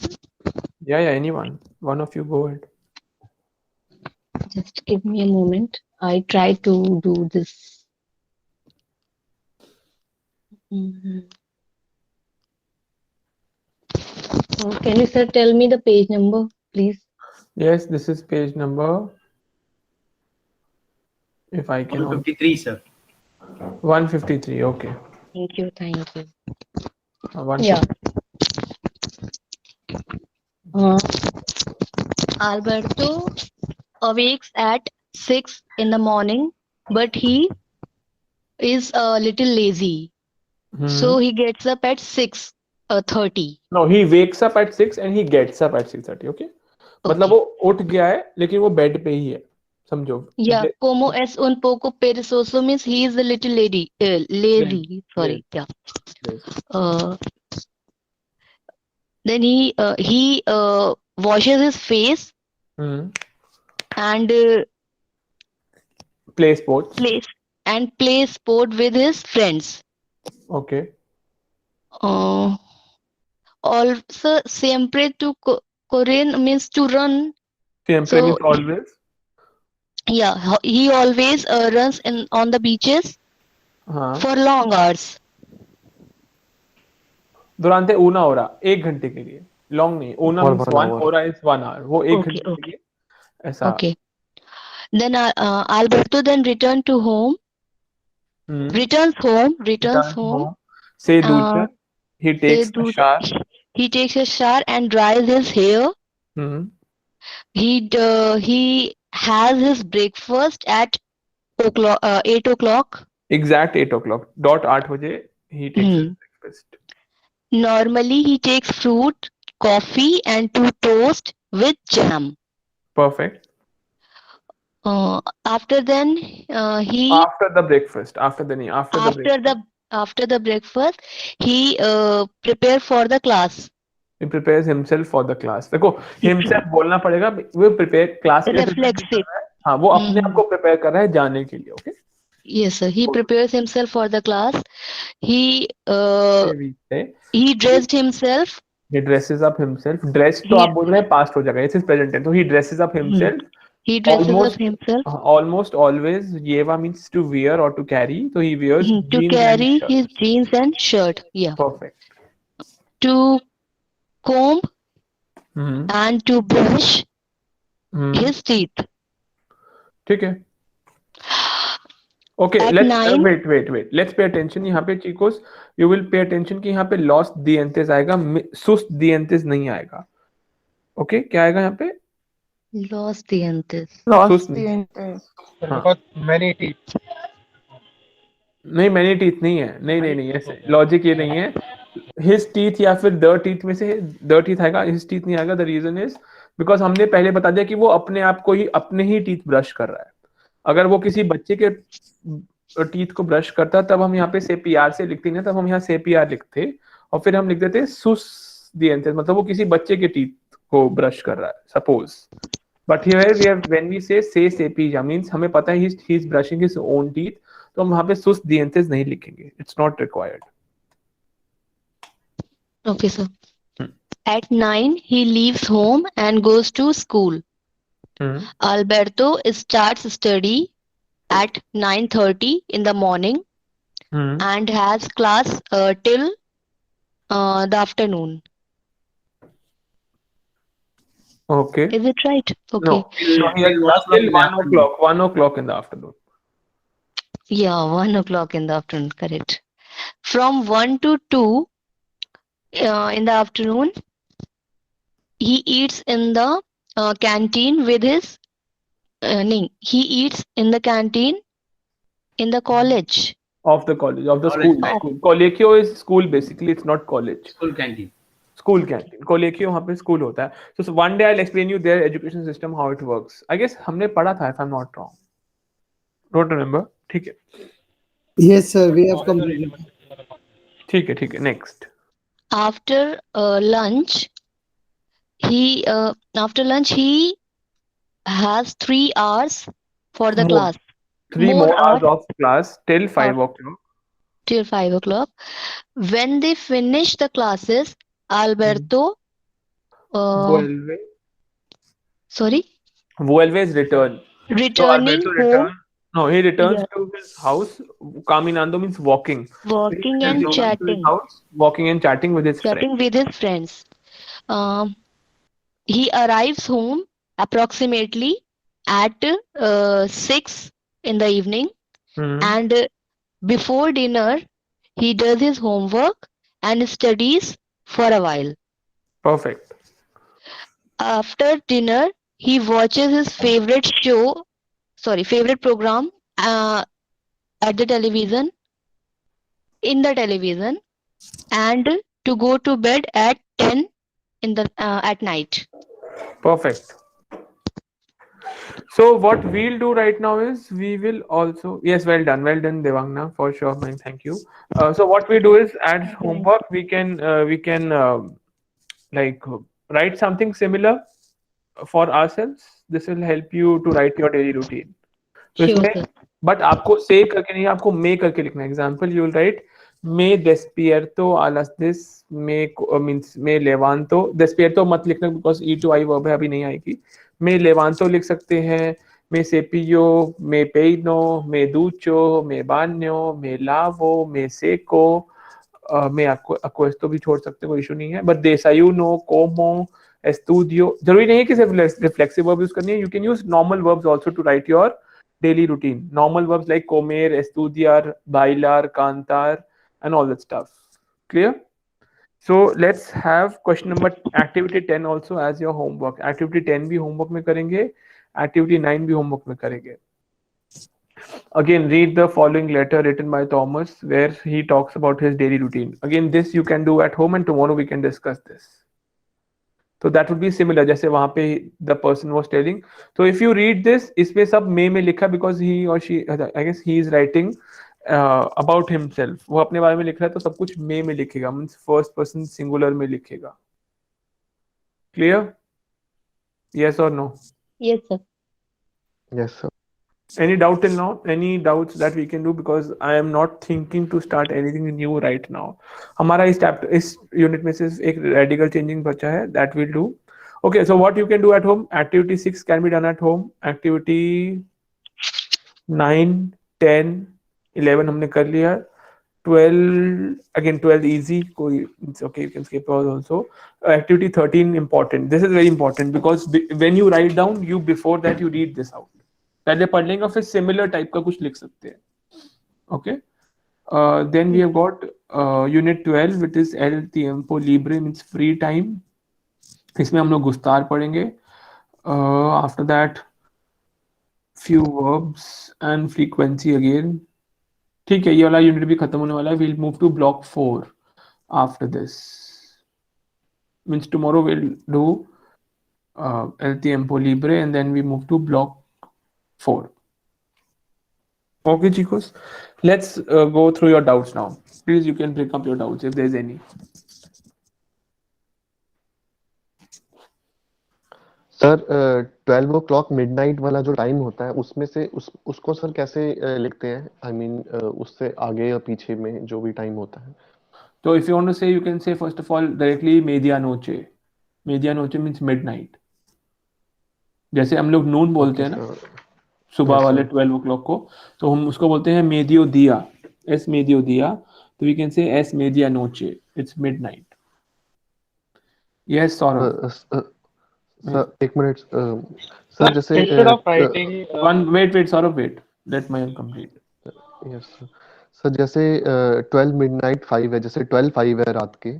Yeah, anyone. One of you go ahead. Just give me a moment. I try to do this. Can you, sir, tell me the page number, please? Yes, this is page number. If I can. 153, sir. 153. Okay. Thank you. Thank you. Yeah. Alberto awakes at 6 in the morning, but he is a little lazy. So he gets up at 6:30. No, he wakes up at 6 and he gets up at 6:30. Okay. मतलब वो उठ गया है लेकिन वो bed पे ही है, समझो. Yeah, como es un poco perezoso means he is a little lazy. Sorry. Yeah. Then he washes his face and play sports. Play sport with his friends. Okay. Also, siempre to correr means to run. Siempre means always. Yeah, he always runs on the beaches for long hours. Durante una hora, 1 घंटे के लिए. Long नहीं. Una means 1, hora is 1 hour. वो 1 घंटे के लिए. ऐसा. Okay. Then Alberto then returns home. Returns home. Say ducha. He takes a shower. He takes a shower and dries his hair. He has his breakfast at 8 o'clock. Exact 8 o'clock. Dot 8 बजे he takes his breakfast. Normally he takes fruit, coffee and 2 toast with jam. Perfect. After then he after the breakfast after the breakfast he prepare for the class. He prepares himself for the class. देखो himself बोलना पड़ेगा. वो prepare class के लिए prepare कर रहा है. हाँ, वो अपने आप को prepare कर रहा है जाने के लिए. Okay. Yes, sir. He prepares himself for the class. He dressed himself. He dresses up himself. Dressed तो आप बोल रहे हैं past हो जाएगा. This is present tense. So he dresses up himself. He dresses up himself. Almost always Yeva means to wear or to carry. So he wears to carry his jeans and shirt. Yeah. Perfect. To comb and to brush his teeth. ठीक है. Okay, wait. Let's pay attention. यहाँ पे chicos, you will pay attention कि यहाँ पे lost dientes आएगा, sus dientes नहीं आएगा. Okay, क्या आएगा यहाँ पे? Lost dientes. Lost dientes. Because many teeth. नहीं, many teeth नहीं है. नहीं ऐसे logic ये नहीं है. His teeth या फिर the teeth में से the teeth आएगा, his teeth नहीं आएगा. The reason is because हमने पहले बता दिया कि वो अपने ही teeth brush कर रहा है. अगर वो किसी बच्चे के टीथ को ब्रश करता तब हम यहाँ पे सेपीआर से लिखते ना, तब हम यहाँ सेपीआर लिखते और फिर हम लिख देते सुस दिएंटेस, मतलब वो किसी बच्चे के टीथ को ब्रश कर रहा है suppose. But here we have when we say सेपीजा मींस हमें पता है he is brushing his own teeth, तो हम वहां पे सुस दिएंटेस नहीं लिखेंगे. It's not required. Okay sir. At 9 he leaves home and goes to school. Alberto starts study at 9:30 in the morning and has class till the afternoon. Okay. Is it right? Okay. No, he has class till 1 o'clock in the afternoon. Yeah, 1 o'clock in the afternoon, correct. From 1 to 2 in the afternoon, he eats in the canteen with his. No, he eats in the canteen in the college. Of the college, of the College, school. right? Of Collegio is school basically, it's not college. School canteen. School canteen. Collegio वहाँ पे school होता है. So one day I'll explain you their education system how it works. I guess हमने पढ़ा था if I'm not wrong. Don't remember. ठीक है. Yes, sir. We have completed. ठीक है. Next. after lunch, he has 3 hours for the More. class. 3 More more hours hours of class till or 5 o'clock. till 5 o'clock. When they finish the classes, Alberto, Vuelve. sorry, Vuelve is return. So returning Alberto home. return. No, he returns Yeah, to his house. Caminando means walking. So he walking has and returned to his chatting, house, walking and chatting with his friend. chatting with his friends. Um, he arrives home approximately at 6 in the evening, Hmm. and before dinner, he does his homework and studies for a while. Perfect. After dinner, he watches his favorite program at the television, in the television, and to go to bed at 10 in the at night. Perfect. So what we'll do right now is we will also, yes, well done, Devangna, for sure, man, thank you. So what we do is as Thank you. homework we can like write something similar for ourselves. This will help you to write your daily routine. तो Sure, इसमें sir. But आपको से करके नहीं, आपको मे करके लिखना है. एग्जाम्पल यू विल राइट मे despierto a las 10 मे मींस मे levanto. Despierto मत लिखना because E to I verb है, अभी नहीं आएगी. मे levanto लिख सकते हैं. मे cepillo, मे peino, मे ducho, मे baño, मे lavo, मे seco. मैं अक्वेस्तो भी छोड़ सकते, कोई इशू नहीं है. बट desayuno, como, estudio, जरूरी नहीं है कि सिर्फ रिफ्लेक्सिव वर्ब यूज करनी है. You can use normal verbs also to write your daily routine. Normal verbs like comer, estudiar, bailar, cantar, and all that stuff. Clear? So let's have question number activity 10 also as your homework. Activity 10 भी homework में करेंगे. Activity 9 भी homework में करेंगे. Again, read the following letter written by Thomas where he talks about his daily routine. Again, this you can do at home and tomorrow we can discuss this. तो that would be similar जैसे वहां पे the person was telling. तो if you read this, इसमें सब मे में लिखा बिकॉज ही और she, I guess he is writing about himself. वो अपने बारे में लिख रहा है तो सब कुछ मे में लिखेगा, मींस फर्स्ट पर्सन सिंगुलर में लिखेगा. क्लियर? यस और no? Yes, sir. Yes, sir. Any doubt till now? Any doubts that we can do? Because I am not thinking to start anything new right now. हमारा इस unit में सिर्फ एक radical changing बचा है, that we'll do. Okay, so what you can do at home? Activity 6 can be done at home. Activity 9, 10, 11 हमने कर लिया. 12 again, 12 easy. कोई it's okay, you can skip those also. Activity 13 important. This is very important because when you write down, you before that you read this out. पहले पढ़ लेंगे फिर similar type का कुछ लिख सकते हैं. Okay. Then we have got unit 12 which is एल tiempo libre means free time. इसमें हम लोग गुस्तार पढ़ेंगे. After that few verbs and frequency again. ठीक है, ये वाला यूनिट भी खत्म होने वाला है. We'll move to block 4 after this. Means tomorrow will do el tiempo libre and then we move to block 4. Okay, chicos, let's go through your doubts now. Please, you can bring up your doubts if there's any. Sir 12 o'clock midnight वाला जो time होता है उसमें से उसको sir कैसे लिखते हैं? आई मीन उससे आगे या पीछे में जो भी टाइम होता है. So if you want to say, you can say first of all directly medianoche. Medianoche means midnight. जैसे हम लोग नून बोलते हैं ना सुबह वाले 12 o'clock को, तो हम उसको बोलते हैं medio dia. Es medio dia. So we can say es medianoche. It's midnight. Yes, Saurabh. Sir एक मिनट सर जैसे Instead of writing wait, Saurabh, wait. Let my complete. Yes sir. Sir जैसे 12 midnight 5 है, जैसे 12 5 है रात के,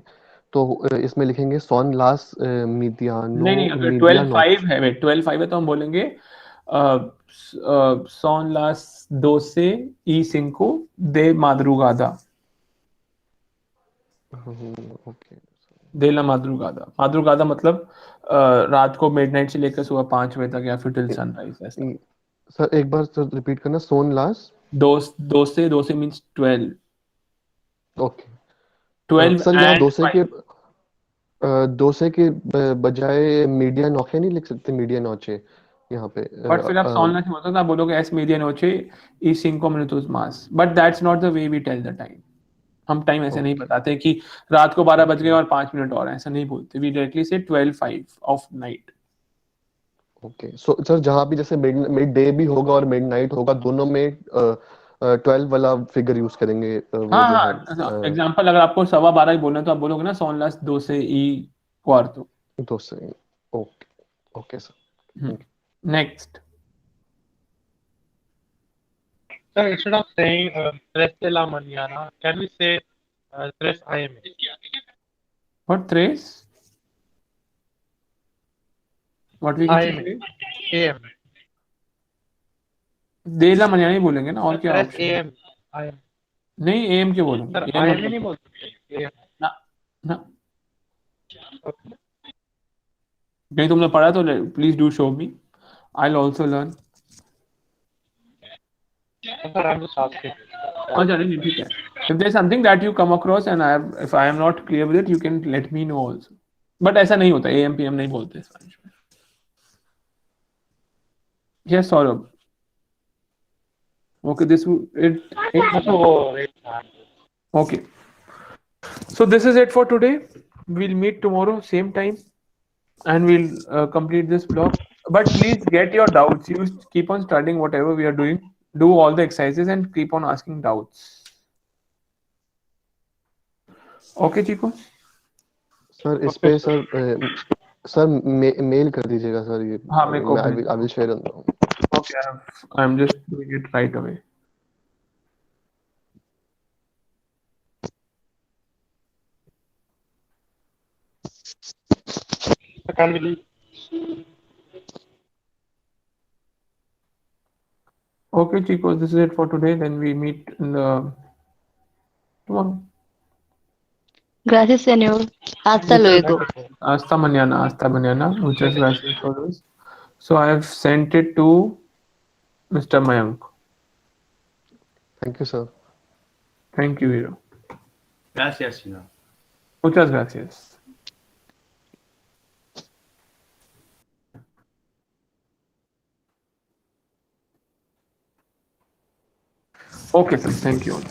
तो इसमें लिखेंगे सॉन लास मीडियानो नहीं, अगर मीडिया 12-5 नॉच। है, वेट, 12-5 है तो हम बोलेंगे son las 12:05 de madrugada. Okay de la madrugada. madrugada मतलब रात को मिडनाइट से लेकर सुबह 5 बजे तक या फिर टिल सनराइज ऐसा। सर एक बार सर रिपीट करना, सोन लास। दो से मीन्स 12। ओके 12 सर यहाँ and 5। दोसे के बजाय मीडिया नौखे नहीं लिख सकते, मीडिया नौचे यहाँ पे बट फिर आप सॉन लास मतलब आप बोलोगे एस मीडिया नोचे y 5 minutos más, but that's not the way we tell the time. हम टाइम ऐसे नहीं ओके बताते कि रात को 12 बज गए और 5 मिनट और हैं, ऐसा नहीं बोलते। वी डायरेक्टली से 12:05 of night. Okay so sir जहाँ भी जैसे मिड मिड डे भी होगा और मिड नाइट होगा, दोनों में 12 वाला फिगर यूज करेंगे, वो हाँ जो है हाँ, एग्जाम्पल अगर आपको 12:15 ही बोलना है तो आप बोलोगे ना son las 12:04। दो से। Okay okay sir, thank you. Next. Sir, instead of saying 3 de la mañana, can we say 3 a.m.? What ट्रेस, what we can AM. Say AM. देला मनियानी बोलेंगे ना, और Sir, क्या 3 ऑप्शन है? AM. AM. नहीं, एम क्यों बोलेंगे? Sir, एम AM ही मतलब नहीं बोल सकते। AM. ना ना, Okay. नहीं तुमने पढ़ा तो please do show me, I will also learn. Sir, I'm just asking. अच्छा नहीं ठीक है, if there is something that you come across and if I am not clear with it you can let me know also, but ऐसा नहीं होता, M P M नहीं बोलते Spanish में। yes Saurabh, okay this it Oh, wait. okay, so this is it for today. We'll meet tomorrow same time and we'll complete this block, but please get your doubts, you keep on studying whatever we are doing, do all the exercises and keep on asking doubts. Okay Chico? Sir इस Okay, पे sir. Sir mail कर दीजिएगा sir, ये हाँ मेरे को आई भेज will दो। Share on. Okay, I'm just doing it right away. Can we leave? Okay, Chico, this is it for today. Then we meet in the tomorrow. Gracias, señor. Hasta luego. Thank you, sir. Hasta mañana. Muchas Thank you, gracias for this. So I have sent it to Mr. Mayank. Thank you sir. Thank you, Hero. Gracias, you know. Muchas gracias. Okay, sir. Thank you all.